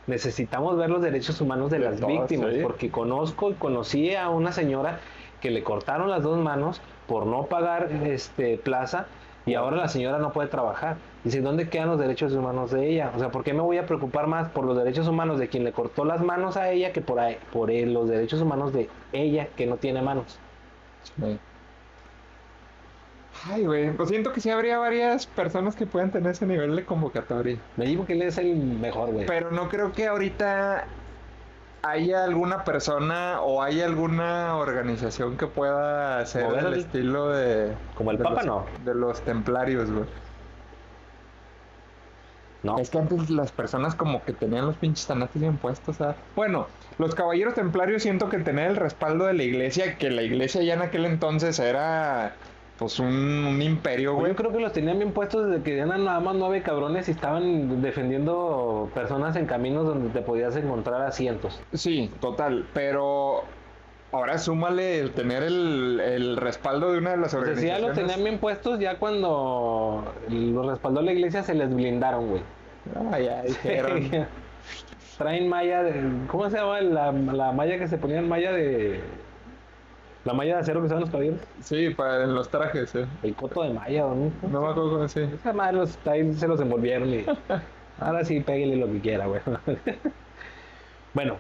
[SPEAKER 1] Necesitamos ver los derechos humanos de
[SPEAKER 2] De
[SPEAKER 1] las
[SPEAKER 2] todos,
[SPEAKER 1] víctimas,
[SPEAKER 2] sí.
[SPEAKER 1] porque conocí a una señora que le cortaron las dos manos por no pagar plaza y ahora la señora no puede trabajar. Dice, ¿dónde quedan los derechos humanos de ella? O sea, ¿por qué me voy a preocupar más por los derechos humanos de quien le cortó las manos a ella que por los derechos humanos de ella que no tiene manos?
[SPEAKER 2] sí. Ay, güey, pues siento que sí habría varias personas que puedan tener ese nivel de convocatoria.
[SPEAKER 1] Me digo que él es el mejor, güey.
[SPEAKER 2] Pero no creo que ahorita haya alguna persona o haya alguna organización que pueda hacer
[SPEAKER 1] Mover
[SPEAKER 2] el
[SPEAKER 1] el-
[SPEAKER 2] estilo de...
[SPEAKER 1] Como el
[SPEAKER 2] de
[SPEAKER 1] Papa,
[SPEAKER 2] los-
[SPEAKER 1] no.
[SPEAKER 2] De los templarios, güey.
[SPEAKER 1] No.
[SPEAKER 2] Es que antes las personas como que tenían los pinches tanates bien puestos, ¿sabes? Bueno, los caballeros templarios siento que tener el respaldo de la iglesia, que la iglesia ya en aquel entonces era pues un imperio,
[SPEAKER 1] Pues
[SPEAKER 2] güey.
[SPEAKER 1] yo creo que los tenían bien puestos desde que eran nada más 9 cabrones y estaban defendiendo personas en caminos donde te podías encontrar a cientos.
[SPEAKER 2] Sí, total, pero ahora súmale el tener el respaldo de una de las
[SPEAKER 1] O sea, si ya
[SPEAKER 2] organizaciones.
[SPEAKER 1] los tenían bien puestos, ya cuando los respaldó la iglesia se les blindaron, güey.
[SPEAKER 2] Ah, ya dijeron.
[SPEAKER 1] Traen malla de... ¿Cómo se llama la malla que se ponían malla de... La malla de acero que usaban los caballeros?
[SPEAKER 2] Sí, para en los trajes,
[SPEAKER 1] El coto de malla, ¿no?
[SPEAKER 2] No me acuerdo cómo se.
[SPEAKER 1] Esa madre ahí se los envolvieron y... Ahora sí, péguele lo que quiera, güey. Bueno,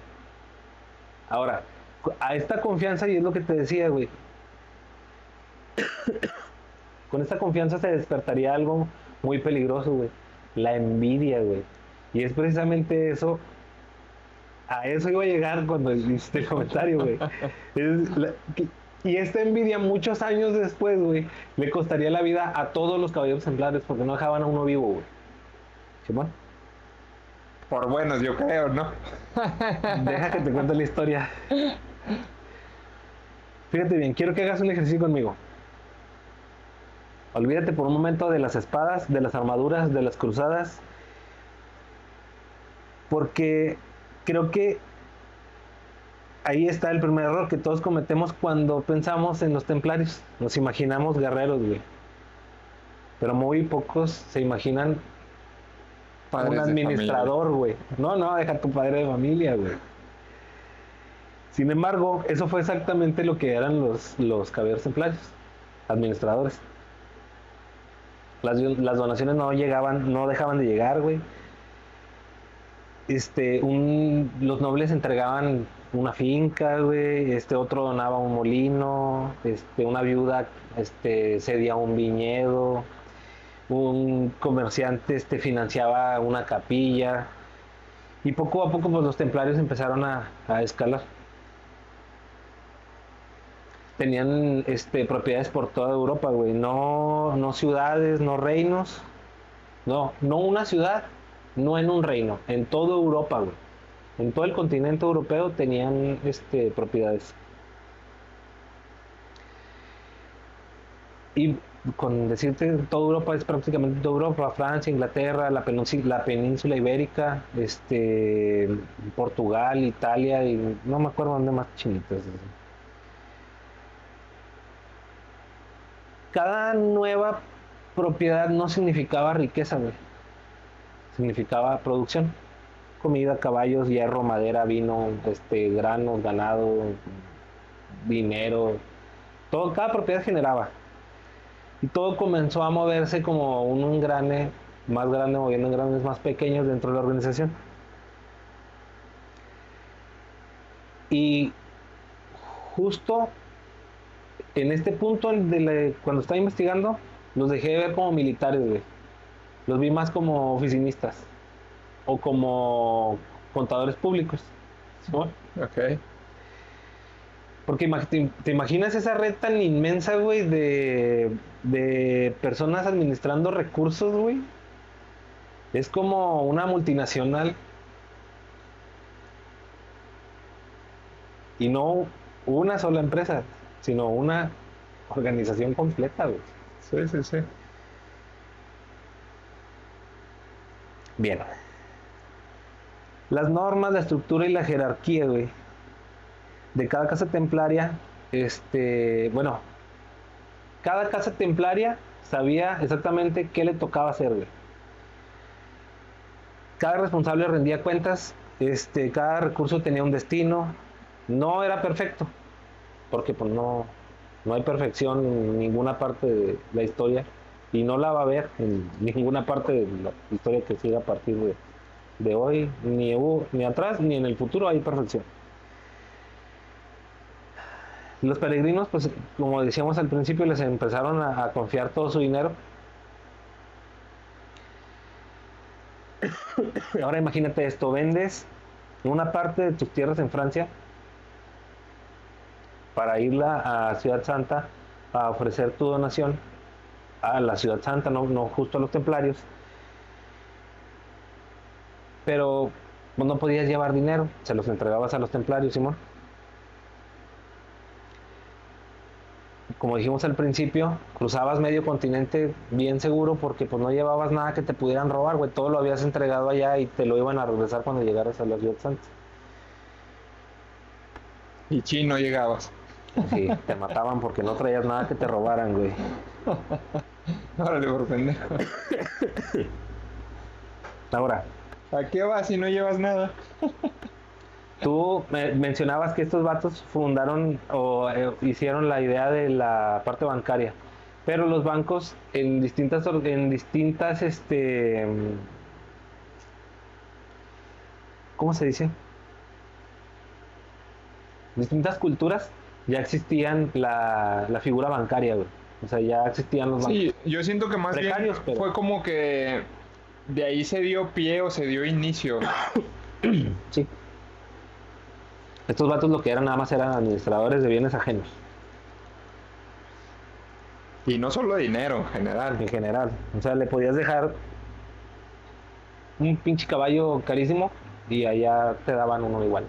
[SPEAKER 1] ahora, a esta confianza, y es lo que te decía, güey. Con esta confianza se despertaría algo muy peligroso, güey. La envidia, güey. Y es precisamente eso. A eso iba a llegar cuando hiciste el comentario, güey. Y esta envidia, muchos años después, güey, le costaría la vida a todos los caballeros templarios porque no dejaban a uno vivo, güey. ¿Simón?
[SPEAKER 2] Por buenos, yo creo, ¿no?
[SPEAKER 1] Deja que te cuente la historia. Fíjate bien, quiero que hagas un ejercicio conmigo. Olvídate por un momento de las espadas, de las armaduras, de las cruzadas. Porque creo que ahí está el primer error que todos cometemos cuando pensamos en los templarios. Nos imaginamos guerreros, güey. Pero muy pocos se imaginan
[SPEAKER 2] Padres
[SPEAKER 1] un
[SPEAKER 2] de
[SPEAKER 1] administrador, güey. No, no, deja tu padre de familia, güey. Sin embargo, eso fue exactamente lo que eran los caballeros templarios, administradores. Las donaciones no llegaban, no dejaban de llegar, güey. Los nobles entregaban una finca, güey, otro donaba un molino, una viuda cedía un viñedo. un comerciante financiaba una capilla y poco a poco pues los templarios empezaron a escalar. Tenían propiedades por toda Europa, güey, no ciudades, no reinos, no una ciudad, no en un reino, en toda Europa, güey. En todo el continente europeo tenían propiedades. Y con decirte toda Europa es prácticamente toda Europa, Francia, Inglaterra, la península ibérica, Portugal, Italia y no me acuerdo dónde más chinitas. Cada nueva propiedad no significaba riqueza, güey. Significaba producción. Comida, caballos, hierro, madera, vino, granos, ganado, dinero. Todo, cada propiedad generaba. Y todo comenzó a moverse como un engrane más grande moviendo engranes más pequeños dentro de la organización. Y justo en este punto cuando estaba investigando, los dejé de ver como militares, güey. Los vi más como oficinistas o como contadores públicos. ¿No?
[SPEAKER 2] Ok.
[SPEAKER 1] Porque te imaginas esa red tan inmensa, güey, de personas administrando recursos, güey. Es como una multinacional. Y no una sola empresa, sino una organización completa, güey.
[SPEAKER 2] Sí, sí, sí.
[SPEAKER 1] Bien. Las normas, la estructura y la jerarquía, güey, de cada casa templaria, bueno, cada casa templaria sabía exactamente qué le tocaba hacer, güey. Cada responsable rendía cuentas, cada recurso tenía un destino. No era perfecto, porque pues no hay perfección en ninguna parte de la historia y no la va a haber en ninguna parte de la historia que siga a partir de hoy, ni atrás ni en el futuro hay perfección. Los peregrinos, pues como decíamos al principio, les empezaron a confiar todo su dinero. Ahora imagínate esto, vendes una parte de tus tierras en Francia para irla a Ciudad Santa a ofrecer tu donación a la Ciudad Santa, no justo a los templarios, pero pues, no podías llevar dinero, se los entregabas a los templarios, Simón. Como dijimos al principio, cruzabas medio continente bien seguro porque pues no llevabas nada que te pudieran robar, güey, todo lo habías entregado allá y te lo iban a regresar cuando llegaras a la Ciudad Santa.
[SPEAKER 2] Y chino llegabas.
[SPEAKER 1] Sí, te mataban porque no traías nada que te robaran, güey.
[SPEAKER 2] Órale, por pendejo.
[SPEAKER 1] Ahora,
[SPEAKER 2] ¿A qué vas si no llevas nada?
[SPEAKER 1] tú mencionabas que estos vatos fundaron o hicieron la idea de la parte bancaria, pero los bancos en distintas, ¿cómo se dice? Distintas culturas ya existían la figura bancaria, güey. O sea, ya existían los bancos.
[SPEAKER 2] Sí, yo siento que más bien
[SPEAKER 1] Precarios, pero-
[SPEAKER 2] fue como que de ahí se dio pie o se dio inicio.
[SPEAKER 1] Sí. Estos vatos lo que eran nada más eran administradores de bienes ajenos,
[SPEAKER 2] Y no solo dinero en general.
[SPEAKER 1] en general. O sea, le podías dejar un pinche caballo carísimo y allá te daban uno igual.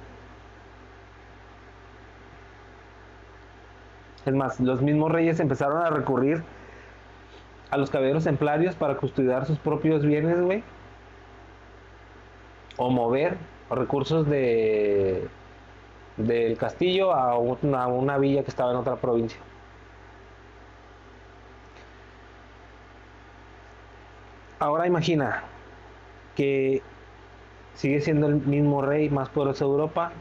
[SPEAKER 1] Es más, los mismos reyes empezaron a recurrir a los caballeros templarios para custodiar sus propios bienes, güey. O mover recursos del castillo a una villa que estaba en otra provincia. Ahora imagina que sigue siendo el mismo rey más poderoso de Europa,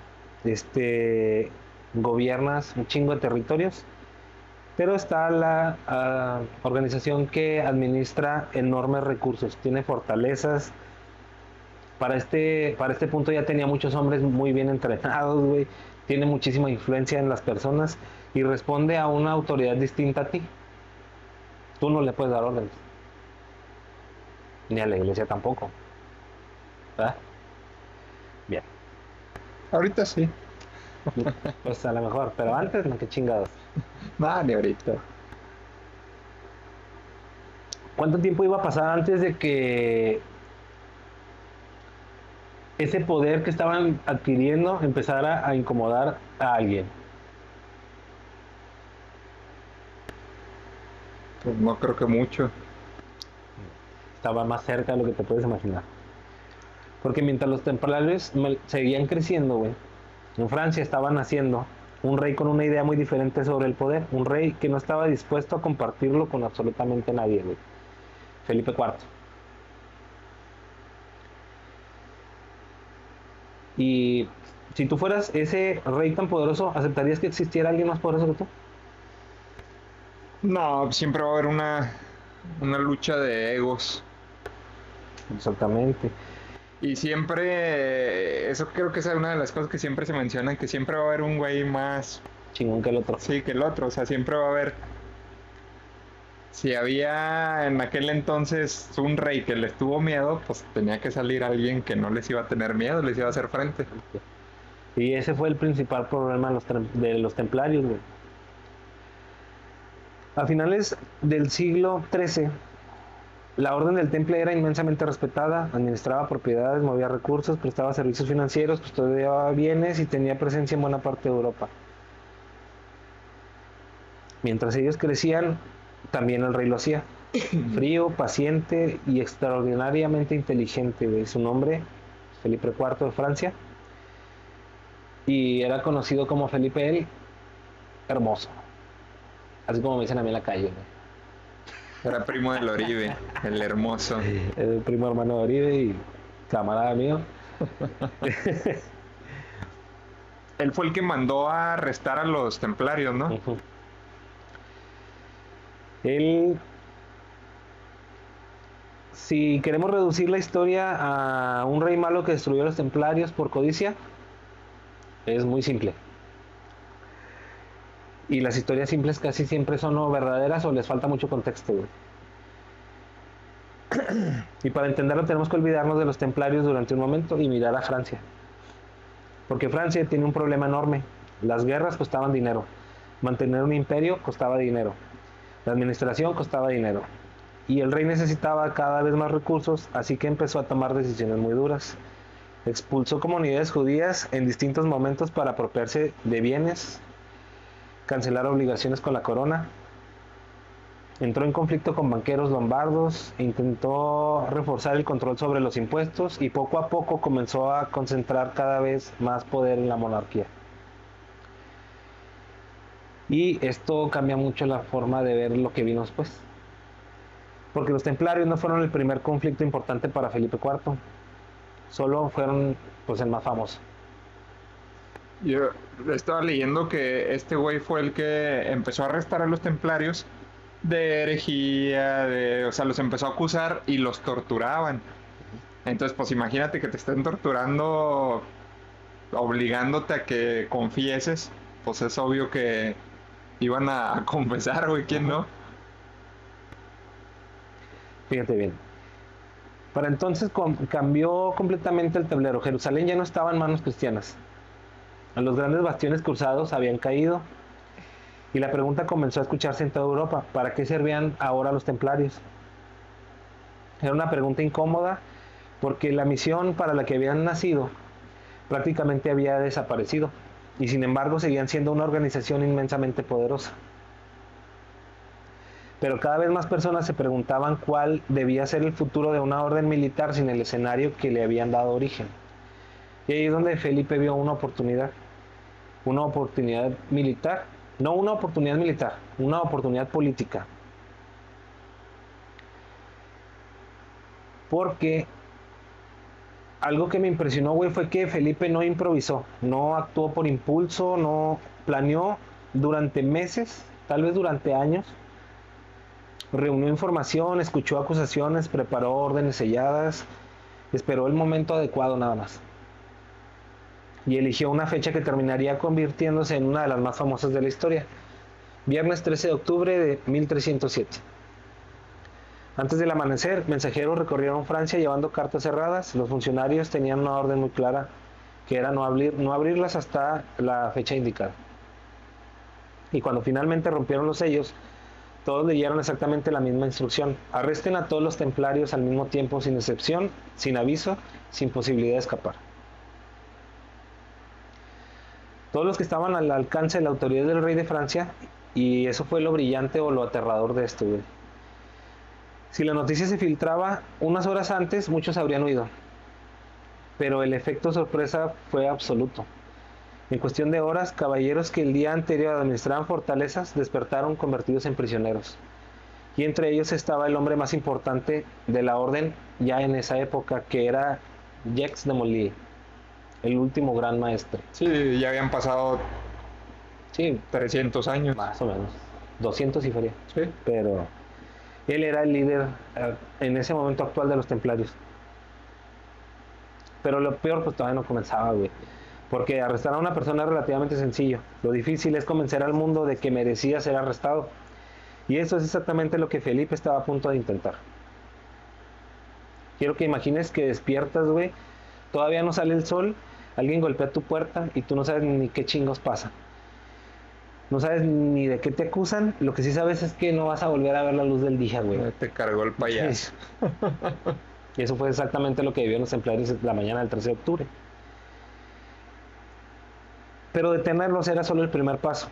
[SPEAKER 1] gobiernas un chingo de territorios, pero está la organización que administra enormes recursos, tiene fortalezas. Para este punto ya tenía muchos hombres muy bien entrenados, güey, tiene muchísima influencia en las personas y responde a una autoridad distinta a ti. Tú no le puedes dar órdenes. ni a la iglesia tampoco. ¿Verdad? Bien.
[SPEAKER 2] Ahorita sí.
[SPEAKER 1] Pues a lo mejor, pero antes no, qué chingados.
[SPEAKER 2] Nada, ni ahorita.
[SPEAKER 1] ¿Cuánto tiempo iba a pasar antes de que ese poder que estaban adquiriendo empezara a incomodar a alguien?
[SPEAKER 2] Pues no creo que mucho.
[SPEAKER 1] Estaba más cerca de lo que te puedes imaginar. Porque mientras los templarios seguían creciendo, güey, en Francia estaba naciendo un rey con una idea muy diferente sobre el poder, un rey que no estaba dispuesto a compartirlo con absolutamente nadie, güey. Felipe IV. Y si tú fueras ese rey tan poderoso, ¿aceptarías que existiera alguien más poderoso que tú?
[SPEAKER 2] No, siempre va a haber una lucha de egos.
[SPEAKER 1] Exactamente.
[SPEAKER 2] Y siempre, eso creo que es una de las cosas que siempre se mencionan, que siempre va a haber un güey más,
[SPEAKER 1] Chingón que el otro.
[SPEAKER 2] sí, que el otro. O sea, siempre va a haber, si había en aquel entonces un rey que les tuvo miedo, pues tenía que salir alguien que no les iba a tener miedo, les iba a hacer frente.
[SPEAKER 1] Y ese fue el principal problema de los templarios, güey. A finales del siglo XIII, la orden del temple era inmensamente respetada, administraba propiedades, movía recursos, prestaba servicios financieros, custodiaba bienes y tenía presencia en buena parte de Europa. Mientras ellos crecían, también el rey lo hacía. Frío, paciente y extraordinariamente inteligente, güey. Su nombre, Felipe IV de Francia, y era conocido como Felipe el Hermoso, así como me dicen a mí en la calle, güey.
[SPEAKER 2] Era primo del Oribe, el hermoso.
[SPEAKER 1] Es el primo hermano de Oribe y camarada mío.
[SPEAKER 2] Él fue el que mandó a arrestar a los templarios, ¿no?
[SPEAKER 1] Uh-huh. Él, si queremos reducir la historia a un rey malo que destruyó a los templarios por codicia, es muy simple. Y las historias simples casi siempre son o verdaderas o les falta mucho contexto, güey. Y para entenderlo tenemos que olvidarnos de los templarios durante un momento y mirar a Francia. Porque Francia tiene un problema enorme. Las guerras costaban dinero. Mantener un imperio costaba dinero. La administración costaba dinero. Y el rey necesitaba cada vez más recursos, así que empezó a tomar decisiones muy duras. Expulsó comunidades judías en distintos momentos para apropiarse de bienes, cancelar obligaciones con la corona. Entró en conflicto con banqueros lombardos, intentó reforzar el control sobre los impuestos y poco a poco comenzó a concentrar cada vez más poder en la monarquía. Y esto cambia mucho la forma de ver lo que vino después. Porque los templarios no fueron el primer conflicto importante para Felipe IV, solo fueron pues el más famoso.
[SPEAKER 2] Yo estaba leyendo que este güey fue el que empezó a arrestar a los templarios de herejía, o sea, los empezó a acusar y los torturaban. Entonces, pues imagínate que te estén torturando, obligándote a que confieses, pues es obvio que iban a confesar, güey, ¿quién no?
[SPEAKER 1] Fíjate bien. Para entonces cambió completamente el tablero. Jerusalén ya no estaba en manos cristianas. Los grandes bastiones cruzados habían caído. Y la pregunta comenzó a escucharse en toda Europa. ¿Para qué servían ahora los templarios? Era una pregunta incómoda porque la misión para la que habían nacido prácticamente había desaparecido. Y sin embargo seguían siendo una organización inmensamente poderosa. Pero cada vez más personas se preguntaban cuál debía ser el futuro de una orden militar sin el escenario que le habían dado origen. Y ahí es donde Felipe vio una oportunidad militar, no una oportunidad militar, una oportunidad política. Porque algo que me impresionó, güey, fue que Felipe no improvisó, no actuó por impulso, no planeó durante meses, tal vez durante años. Reunió información, escuchó acusaciones, preparó órdenes selladas, esperó el momento adecuado nada más. Y eligió una fecha que terminaría convirtiéndose en una de las más famosas de la historia. Viernes 13 de octubre de 1307. Antes del amanecer, mensajeros recorrieron Francia llevando cartas cerradas. Los funcionarios tenían una orden muy clara, que era no abrirlas hasta la fecha indicada. Y cuando finalmente rompieron los sellos, todos leyeron exactamente la misma instrucción: arresten a todos los templarios al mismo tiempo, sin excepción, sin aviso, sin posibilidad de escapar. Todos los que estaban al alcance de la autoridad del rey de Francia, y eso fue lo brillante o lo aterrador de esto, güey. Si la noticia se filtraba unas horas antes, muchos habrían huido, pero el efecto sorpresa fue absoluto. En cuestión de horas, caballeros que el día anterior administraban fortalezas despertaron convertidos en prisioneros. Y entre ellos estaba el hombre más importante de la orden ya en esa época, que era Jacques de Molay, el último gran maestre.
[SPEAKER 2] Sí, ya habían pasado
[SPEAKER 1] Sí,
[SPEAKER 2] 300 años.
[SPEAKER 1] más o menos. 200 y feria.
[SPEAKER 2] Sí.
[SPEAKER 1] Pero él era el líder en ese momento actual de los templarios. Pero lo peor pues todavía no comenzaba, güey. Porque arrestar a una persona es relativamente sencillo. Lo difícil es convencer al mundo de que merecía ser arrestado. Y eso es exactamente lo que Felipe estaba a punto de intentar. Quiero que imagines que despiertas, güey. Todavía no sale el sol. Alguien golpea tu puerta y tú no sabes ni qué chingos pasa. No sabes ni de qué te acusan. Lo que sí sabes es que no vas a volver a ver la luz del día, güey.
[SPEAKER 2] Te cargó el payaso.
[SPEAKER 1] Y eso fue exactamente lo que vivieron los templarios la mañana del 13 de octubre. Pero detenerlos era solo el primer paso,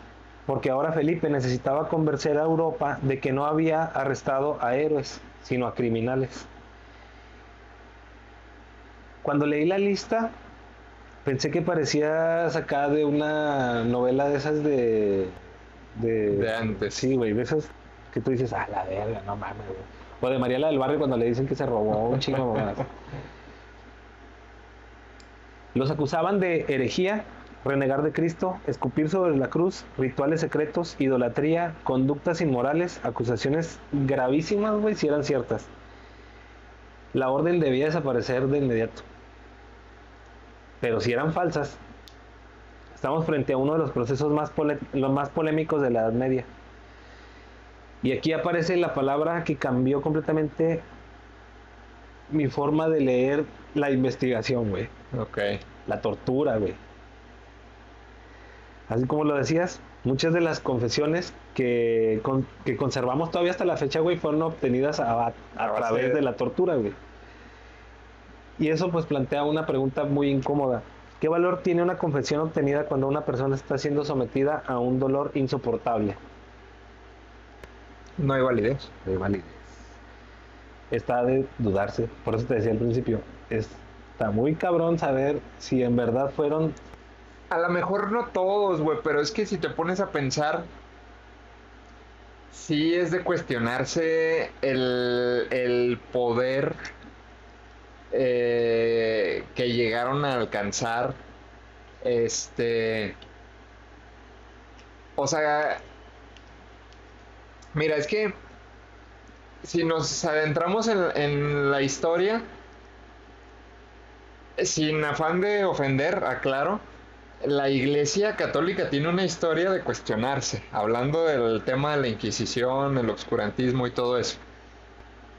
[SPEAKER 1] porque ahora Felipe necesitaba convencer a Europa de que no había arrestado a héroes, sino a criminales. Cuando leí la lista, pensé que parecía sacada de una novela de esas
[SPEAKER 2] De antes.
[SPEAKER 1] Sí, güey, de esas que tú dices, ah, la verga, no mames, güey. O de Mariela del Barrio cuando le dicen que se robó un chingo de mamadas. Los acusaban de herejía, renegar de Cristo, escupir sobre la cruz, rituales secretos, idolatría, conductas inmorales, acusaciones gravísimas, güey, si eran ciertas. La orden debía desaparecer de inmediato. Pero si eran falsas, estamos frente a uno de los procesos los más polémicos de la Edad Media. Y aquí aparece la palabra que cambió completamente mi forma de leer la investigación, güey.
[SPEAKER 2] Ok.
[SPEAKER 1] La tortura, güey. Así como lo decías, muchas de las confesiones que conservamos todavía hasta la fecha, güey, fueron obtenidas a través de la tortura, güey. Y eso pues plantea una pregunta muy incómoda. ¿Qué valor tiene una confesión obtenida cuando una persona está siendo sometida a un dolor insoportable?
[SPEAKER 2] No hay validez.
[SPEAKER 1] De validez. Está de dudarse. Por eso te decía al principio, está muy cabrón saber si en verdad fueron...
[SPEAKER 2] A lo mejor no todos, güey, pero es que si te pones a pensar, sí es de cuestionarse el poder que llegaron a alcanzar. O sea, mira, es que si nos adentramos en la historia, sin afán de ofender, aclaro, la Iglesia Católica tiene una historia de cuestionarse, hablando del tema de la Inquisición, el obscurantismo y todo eso.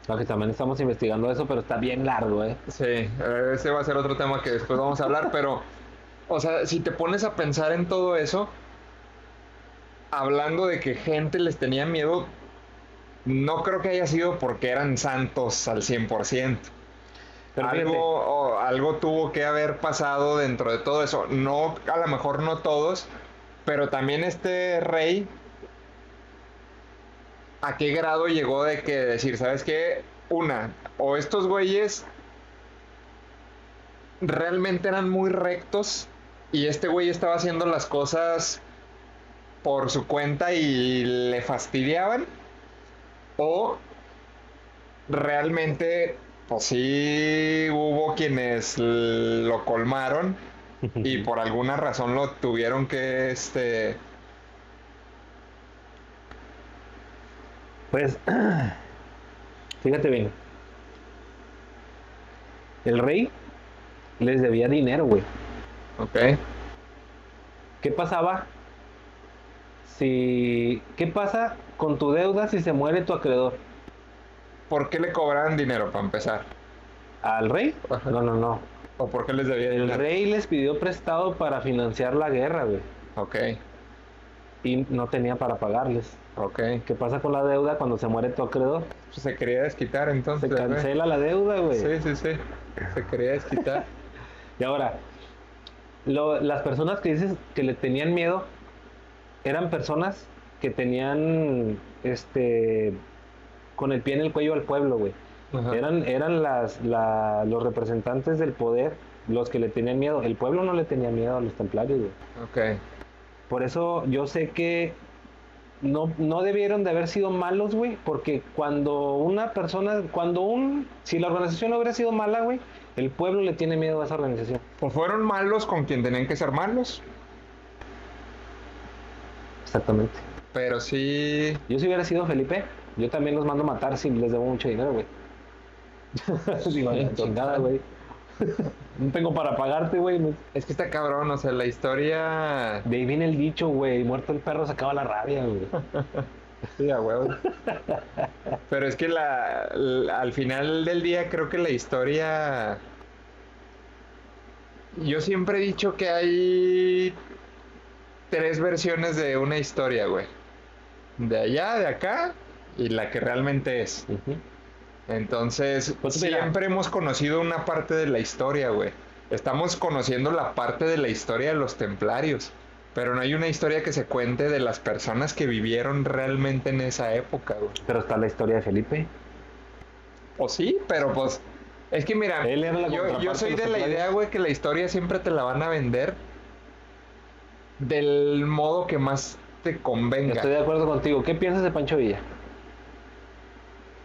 [SPEAKER 1] Aunque también estamos investigando eso, pero está bien largo, ¿eh?
[SPEAKER 2] Sí, ese va a ser otro tema que después vamos a hablar, pero, o sea, si te pones a pensar en todo eso, hablando de que gente les tenía miedo, no creo que haya sido porque eran santos al 100%.
[SPEAKER 1] Pero
[SPEAKER 2] Algo tuvo que haber pasado dentro de todo eso. No, a lo mejor no todos, pero también este rey, ¿a qué grado llegó de que decir, ¿sabes qué? O estos güeyes realmente eran muy rectos y este güey estaba haciendo las cosas por su cuenta y le fastidiaban, o realmente pues sí hubo quienes lo colmaron y por alguna razón lo tuvieron que
[SPEAKER 1] Pues, fíjate bien. El rey les debía dinero, güey.
[SPEAKER 2] Ok.
[SPEAKER 1] ¿Qué pasaba ¿Qué pasa con tu deuda si se muere tu acreedor?
[SPEAKER 2] ¿Por qué le cobraban dinero para empezar?
[SPEAKER 1] ¿Al rey?
[SPEAKER 2] Ajá.
[SPEAKER 1] No.
[SPEAKER 2] ¿O por qué les debía
[SPEAKER 1] El
[SPEAKER 2] dinero?
[SPEAKER 1] rey les pidió prestado para financiar la guerra, güey.
[SPEAKER 2] Ok,
[SPEAKER 1] Y no tenía para pagarles.
[SPEAKER 2] ok.
[SPEAKER 1] ¿Qué pasa con la deuda cuando se muere tu acreedor?
[SPEAKER 2] Pues se quería desquitar entonces,
[SPEAKER 1] Se
[SPEAKER 2] güey.
[SPEAKER 1] cancela la deuda, güey.
[SPEAKER 2] Sí, sí, sí. Se quería desquitar.
[SPEAKER 1] Y ahora, las personas que dices que le tenían miedo eran personas que tenían con el pie en el cuello al pueblo, güey.
[SPEAKER 2] Ajá.
[SPEAKER 1] Eran los representantes del poder los que le tenían miedo. El pueblo no le tenía miedo a los templarios, güey.
[SPEAKER 2] Ok.
[SPEAKER 1] Por eso yo sé que no debieron de haber sido malos, güey, porque cuando una persona, si la organización no hubiera sido mala, güey, el pueblo le tiene miedo a esa organización.
[SPEAKER 2] Pues fueron malos con quien tenían que ser malos.
[SPEAKER 1] Exactamente.
[SPEAKER 2] Pero sí.
[SPEAKER 1] Yo si hubiera sido Felipe, yo también los mando a matar si les debo mucho dinero, güey. Digo, a la
[SPEAKER 2] Total.
[SPEAKER 1] chingada, güey. No tengo para pagarte, güey.
[SPEAKER 2] Es que está cabrón, o sea, la historia.
[SPEAKER 1] De ahí viene el dicho, güey, muerto el perro se acaba la rabia, güey.
[SPEAKER 2] Sí, a huevo. Pero es que al final del día creo que la historia. Yo siempre he dicho que hay tres versiones de una historia, güey. De allá, de acá y la que realmente es.
[SPEAKER 1] Ujú.
[SPEAKER 2] Entonces,
[SPEAKER 1] Pues mira.
[SPEAKER 2] siempre hemos conocido una parte de la historia, güey. Estamos conociendo la parte de la historia de los templarios, pero no hay una historia que se cuente de las personas que vivieron realmente en esa época, güey.
[SPEAKER 1] Pero está la historia de Felipe.
[SPEAKER 2] O sí, pero pues es que mira,
[SPEAKER 1] Él era la
[SPEAKER 2] yo
[SPEAKER 1] contraparte
[SPEAKER 2] soy
[SPEAKER 1] de los
[SPEAKER 2] de la
[SPEAKER 1] templarios.
[SPEAKER 2] idea, güey, que la historia siempre te la van a vender del modo que más te convenga.
[SPEAKER 1] Estoy de acuerdo contigo. ¿Qué piensas de Pancho Villa?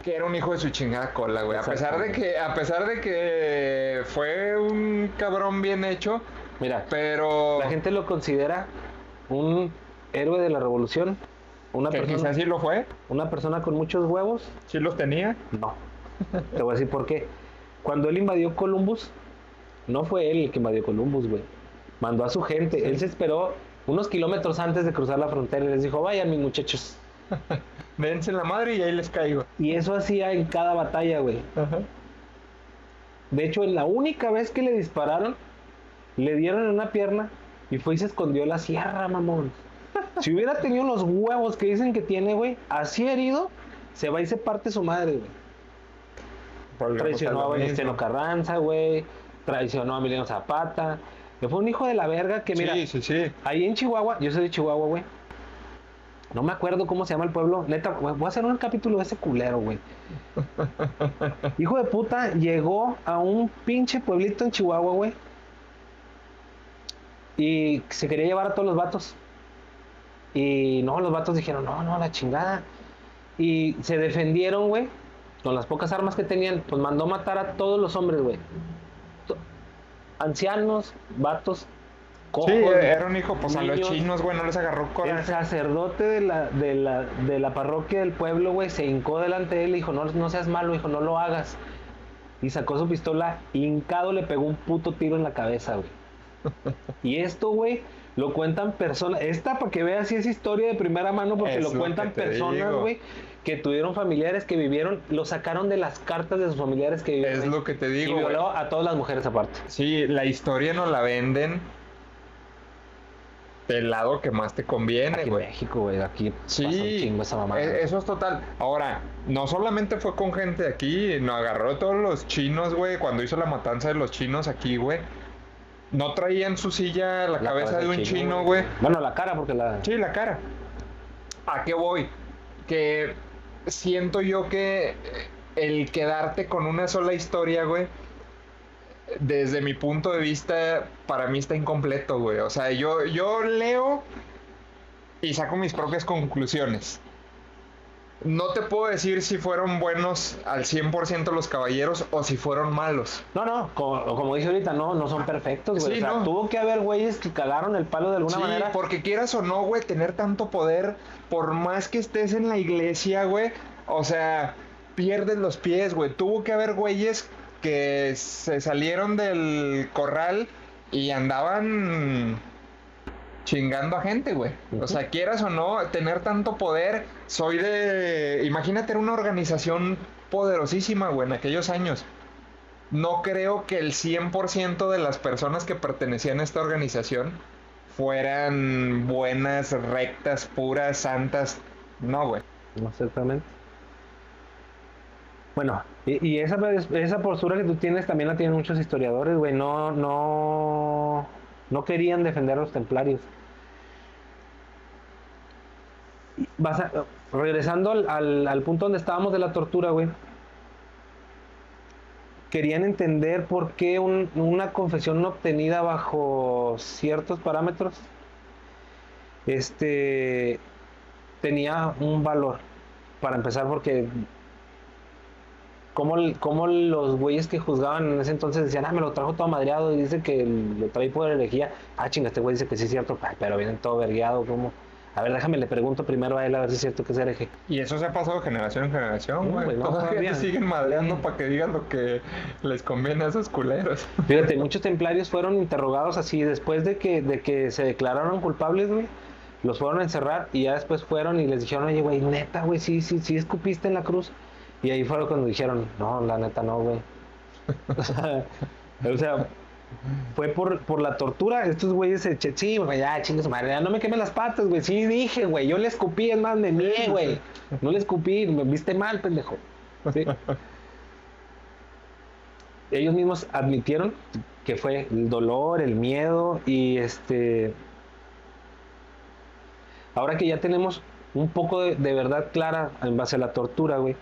[SPEAKER 2] Que era un hijo de su chingada cola, güey. A pesar de que fue un cabrón bien hecho,
[SPEAKER 1] Mira,
[SPEAKER 2] pero
[SPEAKER 1] la gente lo considera un héroe de la revolución,
[SPEAKER 2] que quizás sí lo fue,
[SPEAKER 1] una persona con muchos huevos.
[SPEAKER 2] sí los tenía.
[SPEAKER 1] No. Te voy a decir por qué. Cuando él invadió Columbus, no fue él el que invadió Columbus, güey. Mandó a su gente. Él se esperó unos kilómetros antes de cruzar la frontera y les dijo, vayan mis muchachos.
[SPEAKER 2] Dense la madre y ahí les caigo.
[SPEAKER 1] Y eso hacía en cada batalla, güey.
[SPEAKER 2] Ajá.
[SPEAKER 1] De hecho, en la única vez que le dispararon, le dieron en una pierna y fue y se escondió en la sierra, mamón. Si hubiera tenido los huevos que dicen que tiene, güey, así herido, se va y se parte su madre, güey. Traicionó a Venustiano Carranza, güey. Traicionó a Emiliano Zapata. Que fue un hijo de la verga que, mira,
[SPEAKER 2] Sí.
[SPEAKER 1] ahí en Chihuahua, yo soy de Chihuahua, güey. No me acuerdo cómo se llama el pueblo. Neta, voy a hacer un capítulo de ese culero, güey. Hijo de puta, llegó a un pinche pueblito en Chihuahua, güey. Y se quería llevar a todos los vatos. Y no, los vatos dijeron, no, la chingada. Y se defendieron, güey. Con las pocas armas que tenían, pues mandó matar a todos los hombres, güey. Ancianos, vatos, cojos.
[SPEAKER 2] Sí, era un hijo, pues a los
[SPEAKER 1] niños.
[SPEAKER 2] chinos, güey, no les agarró
[SPEAKER 1] El
[SPEAKER 2] coraje.
[SPEAKER 1] sacerdote de la parroquia del pueblo, güey, se hincó delante de él y dijo, no seas malo, hijo, no lo hagas. Y sacó su pistola, hincado, le pegó un puto tiro en la cabeza, güey. Y esto, güey, lo cuentan personas. Esta, para que veas, si es historia de primera mano, porque
[SPEAKER 2] Es
[SPEAKER 1] lo
[SPEAKER 2] lo
[SPEAKER 1] cuentan
[SPEAKER 2] que te
[SPEAKER 1] personas,
[SPEAKER 2] digo.
[SPEAKER 1] güey, que tuvieron familiares que vivieron, lo sacaron de las cartas de sus familiares que vivieron.
[SPEAKER 2] Es
[SPEAKER 1] ahí.
[SPEAKER 2] lo que te
[SPEAKER 1] Y
[SPEAKER 2] digo, güey.
[SPEAKER 1] violó a todas las mujeres aparte.
[SPEAKER 2] Sí, la historia nos la venden del lado que más te conviene,
[SPEAKER 1] Aquí en
[SPEAKER 2] güey.
[SPEAKER 1] México, güey, aquí pasa un
[SPEAKER 2] Sí,
[SPEAKER 1] chingo esa mamada.
[SPEAKER 2] eso es total. Ahora, no solamente fue con gente de aquí, no agarró a todos los chinos, güey, cuando hizo la matanza de los chinos aquí, güey. No traían su silla la cabeza de un chino, güey.
[SPEAKER 1] Bueno, la cara, porque la...
[SPEAKER 2] Sí, la cara. ¿A qué voy? Que siento yo que el quedarte con una sola historia, güey, desde mi punto de vista, para mí está incompleto, güey. O sea, yo leo y saco mis propias conclusiones. No te puedo decir si fueron buenos al 100% los caballeros o si fueron malos.
[SPEAKER 1] No, como dije ahorita, no son perfectos, güey.
[SPEAKER 2] Sí,
[SPEAKER 1] o sea,
[SPEAKER 2] no.
[SPEAKER 1] tuvo que haber güeyes que cagaron el palo de alguna
[SPEAKER 2] Sí,
[SPEAKER 1] manera.
[SPEAKER 2] porque quieras o no, güey, tener tanto poder, por más que estés en la iglesia, güey, o sea, pierdes los pies, güey. Tuvo que haber güeyes que se salieron del corral y andaban chingando a gente, güey. O sea, quieras o no, tener tanto poder, imagínate, era una organización poderosísima, güey, en aquellos años. No creo que el 100% de las personas que pertenecían a esta organización fueran buenas, rectas, puras, santas. No, güey.
[SPEAKER 1] No exactamente. Bueno, y esa postura que tú tienes también la tienen muchos historiadores, güey. No querían defender a los templarios. Vas a- Regresando al punto donde estábamos de la tortura, güey. Querían entender por qué una confesión obtenida bajo ciertos parámetros, este, tenía un valor. Para empezar, porque como los güeyes que juzgaban en ese entonces decían, me lo trajo todo madreado y dice que lo trae por herejía. Chinga, este güey dice que sí es cierto, pero viene todo vergueado, ¿cómo? A ver, déjame, le pregunto primero a él a ver si es cierto que es hereje.
[SPEAKER 2] Y eso se ha pasado de generación en generación, güey.
[SPEAKER 1] No,
[SPEAKER 2] Todavía te siguen madreando para que digan lo que les conviene a esos culeros.
[SPEAKER 1] Fíjate, muchos templarios fueron interrogados así después de que se declararon culpables, güey. Los fueron a encerrar y ya después fueron y les dijeron, oye, güey, neta, güey, sí escupiste en la cruz. Y ahí fueron cuando dijeron, no, la neta no, güey. O sea, fue por la tortura. Estos güeyes sí, güey, ya, chingas madre, ya no me quemen las patas, güey. Sí dije, güey, yo le escupí, es más, me mié, güey. No le escupí, me viste mal, pendejo. ¿Sí? Ellos mismos admitieron que fue el dolor, el miedo y ahora que ya tenemos un poco de verdad clara en base a la tortura, güey,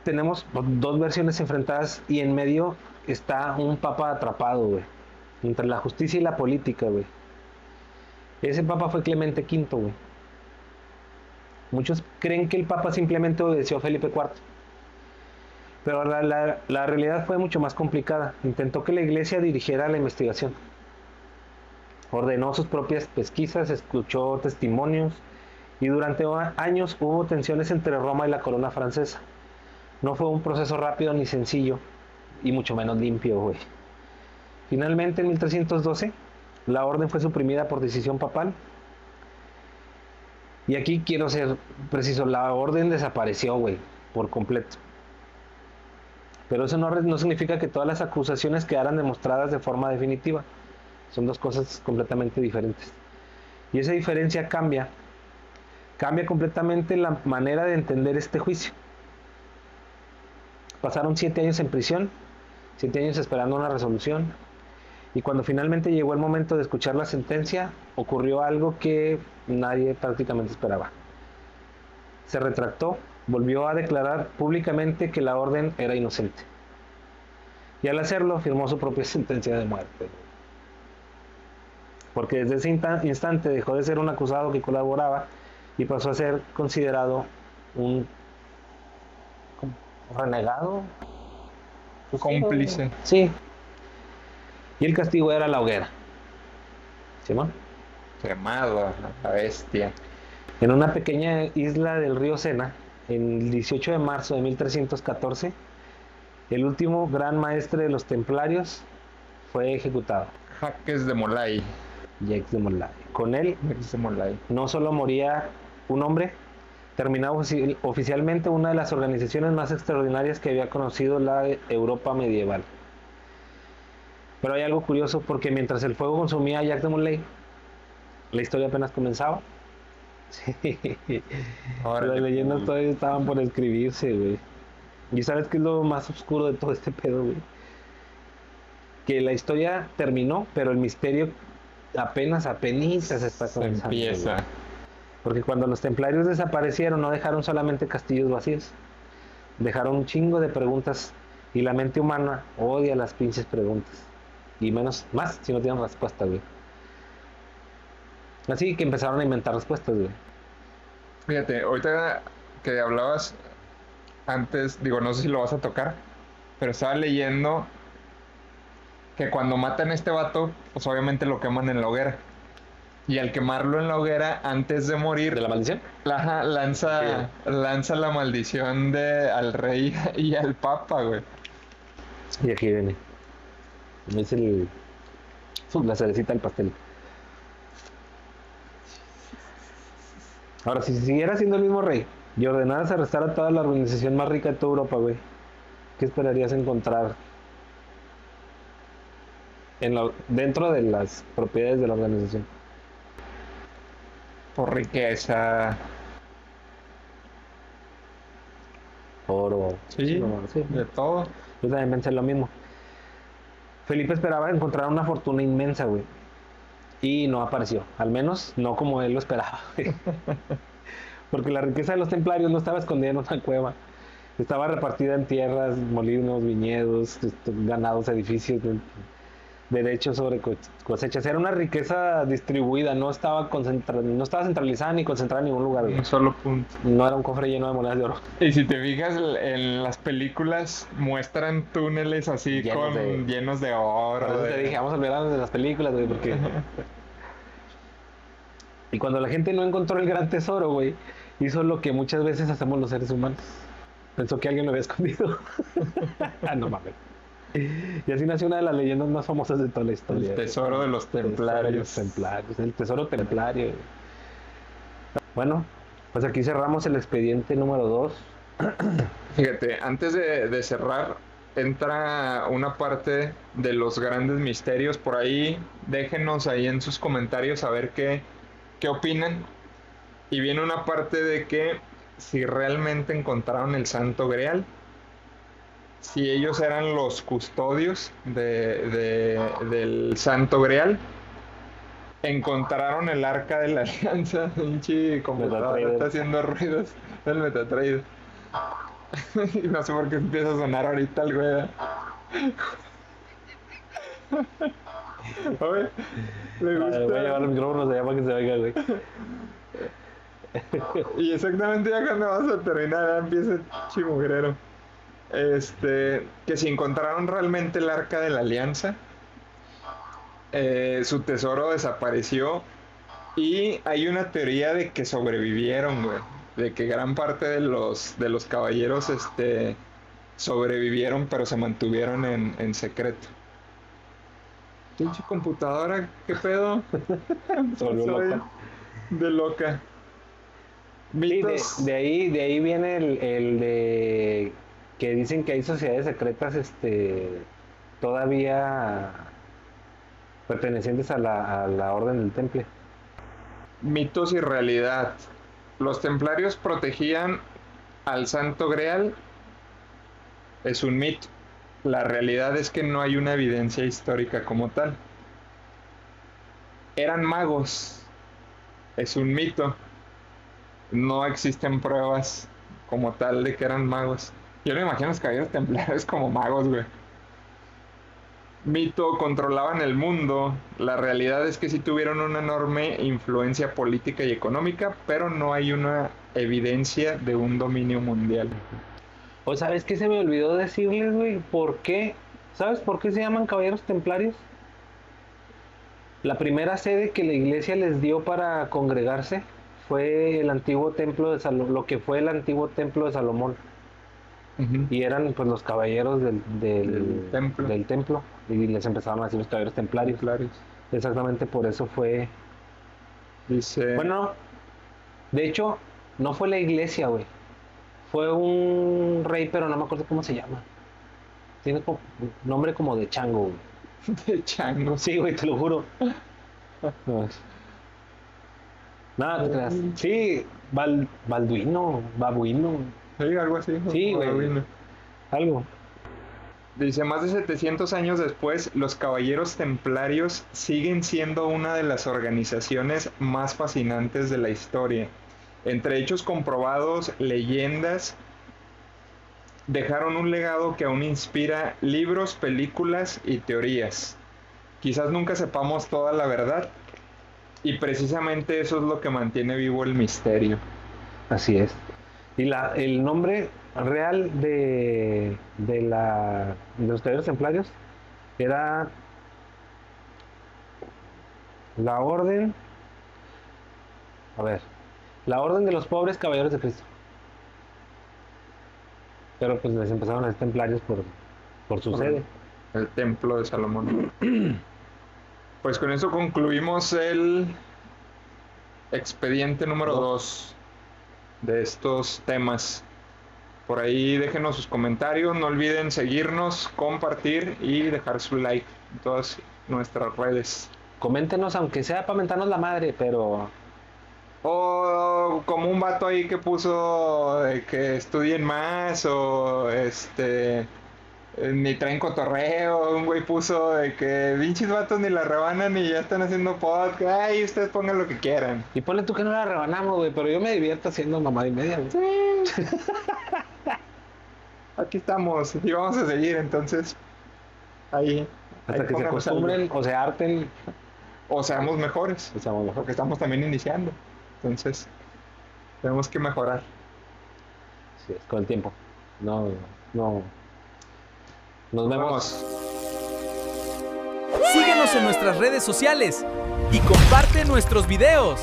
[SPEAKER 1] tenemos dos versiones enfrentadas y en medio está un papa atrapado, güey, entre la justicia y la política, güey. Ese papa fue Clemente V, güey. Muchos creen que el papa simplemente obedeció a Felipe IV, pero la realidad fue mucho más complicada. Intentó que la iglesia dirigiera la investigación. Ordenó sus propias pesquisas, escuchó testimonios y durante años hubo tensiones entre Roma y la corona francesa. No fue un proceso rápido ni sencillo y mucho menos limpio, güey. Finalmente, en 1312, la orden fue suprimida por decisión papal. Y aquí quiero ser preciso, la orden desapareció, güey, por completo. Pero eso no significa que todas las acusaciones quedaran demostradas de forma definitiva. Son dos cosas completamente diferentes. Y esa diferencia cambia completamente la manera de entender este juicio. Pasaron 7 años en prisión, 7 años esperando una resolución, y cuando finalmente llegó el momento de escuchar la sentencia, ocurrió algo que nadie prácticamente esperaba. Se retractó, volvió a declarar públicamente que la orden era inocente. Y al hacerlo, firmó su propia sentencia de muerte. Porque desde ese instante dejó de ser un acusado que colaboraba y pasó a ser considerado un renegado.
[SPEAKER 2] Cómplice.
[SPEAKER 1] Sí. Y el castigo era la hoguera. ¿Simón?
[SPEAKER 2] Quemado, la bestia.
[SPEAKER 1] En una pequeña isla del río Sena, el 18 de marzo de 1314, el último gran maestre de los templarios fue ejecutado.
[SPEAKER 2] Jaques de Molay.
[SPEAKER 1] Jacques de Molay. Con él
[SPEAKER 2] Jaques de Molay.
[SPEAKER 1] no solo moría un hombre, terminaba oficialmente una de las organizaciones más extraordinarias que había conocido la Europa medieval. Pero hay algo curioso porque mientras el fuego consumía a Jacques de Molay, la historia apenas comenzaba. Sí. Las leyendas todavía estaban por escribirse, güey. ¿Y sabes qué es lo más oscuro de todo este pedo, güey? Que la historia terminó, pero el misterio apenas se está comenzando.
[SPEAKER 2] Empieza.
[SPEAKER 1] Güey. Porque cuando los templarios desaparecieron, no dejaron solamente castillos vacíos, dejaron un chingo de preguntas y la mente humana odia las pinches preguntas. Y más si no tienen respuesta, güey. Así que empezaron a inventar respuestas, güey.
[SPEAKER 2] Fíjate, ahorita que hablabas antes, digo, no sé si lo vas a tocar, pero estaba leyendo que cuando matan a este vato, pues obviamente lo queman en la hoguera. Y al quemarlo en la hoguera, antes de morir,
[SPEAKER 1] ¿De la maldición?
[SPEAKER 2] lanza la maldición al rey y al papa, güey.
[SPEAKER 1] Y aquí viene. Es la cerecita del pastel. Ahora, si siguiera siendo el mismo rey y ordenaras arrestar a toda la organización más rica de toda Europa, güey, ¿qué esperarías encontrar dentro de las propiedades de la organización?
[SPEAKER 2] Por riqueza.
[SPEAKER 1] Oro.
[SPEAKER 2] Sí,
[SPEAKER 1] No, sí.
[SPEAKER 2] de todo.
[SPEAKER 1] Yo también pensé lo mismo. Felipe esperaba encontrar una fortuna inmensa, güey. Y no apareció. Al menos no como él lo esperaba, güey. Porque la riqueza de los templarios no estaba escondida en una cueva. Estaba repartida en tierras, molinos, viñedos, ganados, edificios, derechos sobre cosechas. Era una riqueza distribuida, no estaba no estaba centralizada ni concentrada en ningún lugar, güey.
[SPEAKER 2] Un solo punto.
[SPEAKER 1] No era un cofre lleno de monedas de oro.
[SPEAKER 2] Y si te fijas en las películas muestran túneles así llenos de
[SPEAKER 1] Por
[SPEAKER 2] oro.
[SPEAKER 1] eso te dije, vamos a olvidarnos de las películas, güey, porque... Y cuando la gente no encontró el gran tesoro, güey, hizo lo que muchas veces hacemos los seres humanos. Pensó que alguien lo había escondido. Ah, no mames. Y así nació una de las leyendas más famosas de toda la historia.
[SPEAKER 2] El tesoro de los templarios.
[SPEAKER 1] El tesoro templario. Bueno, pues aquí cerramos el expediente número 2.
[SPEAKER 2] Fíjate, antes de cerrar, entra una parte de los grandes misterios. Por ahí, déjenos ahí en sus comentarios a ver qué opinan. Y viene una parte de que si realmente encontraron el Santo Grial, si ellos eran los custodios del Santo Grial, encontraron el Arca de la Alianza. Pinche computadora está haciendo ruidos del Metatrader. Y no sé por qué empieza a sonar ahorita el güey. Oye, le gusta.
[SPEAKER 1] Voy a llevar el micrófono allá para que se oiga, güey.
[SPEAKER 2] Y exactamente ya cuando vas a terminar, ya empieza el chimugrero. Que si encontraron realmente el Arca de la Alianza, su tesoro desapareció. Y hay una teoría de que sobrevivieron, güey. De que gran parte de los caballeros sobrevivieron, pero se mantuvieron en secreto. Pinche computadora, ¿qué pedo?
[SPEAKER 1] Volvió loca.
[SPEAKER 2] De loca.
[SPEAKER 1] Sí,
[SPEAKER 2] Mitos.
[SPEAKER 1] de ahí viene el de que dicen que hay sociedades secretas todavía pertenecientes a la Orden del Temple.
[SPEAKER 2] Mitos y realidad. Los templarios protegían al Santo Grial. Es un mito. La realidad es que no hay una evidencia histórica como tal. Eran magos. Es un mito. No existen pruebas como tal de que eran magos. Yo no imagino a los caballeros templarios como magos, güey. Mito, controlaban el mundo. La realidad es que sí tuvieron una enorme influencia política y económica, pero no hay una evidencia de un dominio mundial.
[SPEAKER 1] ¿O sabes qué se me olvidó decirles, güey? ¿Por qué? ¿Sabes por qué se llaman caballeros templarios? La primera sede que la iglesia les dio para congregarse fue el antiguo templo de Salomón, lo que fue el antiguo templo de Salomón.
[SPEAKER 2] Uh-huh.
[SPEAKER 1] Y eran pues los caballeros
[SPEAKER 2] Del templo.
[SPEAKER 1] del templo. Y les empezaron a decir los caballeros templarios. Exactamente por eso fue.
[SPEAKER 2] Dice.
[SPEAKER 1] Bueno, de hecho, no fue la iglesia, güey. Fue un rey, pero no me acuerdo cómo se llama. Tiene un nombre como de chango, güey.
[SPEAKER 2] De chango.
[SPEAKER 1] Sí, güey, te lo juro. No. Nada, te creas. Sí, Balduino, Babuino.
[SPEAKER 2] Sí, algo así.
[SPEAKER 1] Sí, güey. Algo.
[SPEAKER 2] Dice, más de 700 años después, los Caballeros Templarios siguen siendo una de las organizaciones más fascinantes de la historia. Entre hechos comprobados, leyendas, dejaron un legado que aún inspira libros, películas y teorías. Quizás nunca sepamos toda la verdad, y precisamente eso es lo que mantiene vivo el misterio.
[SPEAKER 1] Así es. Y el nombre real de los caballeros templarios era la orden, la orden de los pobres caballeros de Cristo. Pero pues les empezaron a ser templarios por su sede.
[SPEAKER 2] El templo de Salomón. Pues con eso concluimos el expediente número 2. de estos temas. Por ahí déjenos sus comentarios, no olviden seguirnos, compartir y dejar su like en todas nuestras redes.
[SPEAKER 1] Coméntenos, aunque sea para mentarnos la madre, pero
[SPEAKER 2] O como un vato ahí que puso de que estudien más o ni traen cotorreo, un güey puso de que pinches vatos ni la rebanan y ya están haciendo podcast, ay, ustedes pongan lo que quieran.
[SPEAKER 1] y ponle tú que no la rebanamos, güey, pero yo me divierto haciendo mamada y media, güey.
[SPEAKER 2] Sí. Aquí estamos y vamos a seguir, entonces ahí
[SPEAKER 1] Hasta que se
[SPEAKER 2] pónganos
[SPEAKER 1] acostumbren
[SPEAKER 2] algo.
[SPEAKER 1] o se harten,
[SPEAKER 2] O seamos mejores,
[SPEAKER 1] pues estamos mejor.
[SPEAKER 2] porque estamos también iniciando, entonces tenemos que mejorar.
[SPEAKER 1] Sí, con el tiempo. No, no. Nos vemos.
[SPEAKER 3] Síguenos en nuestras redes sociales y comparte nuestros videos.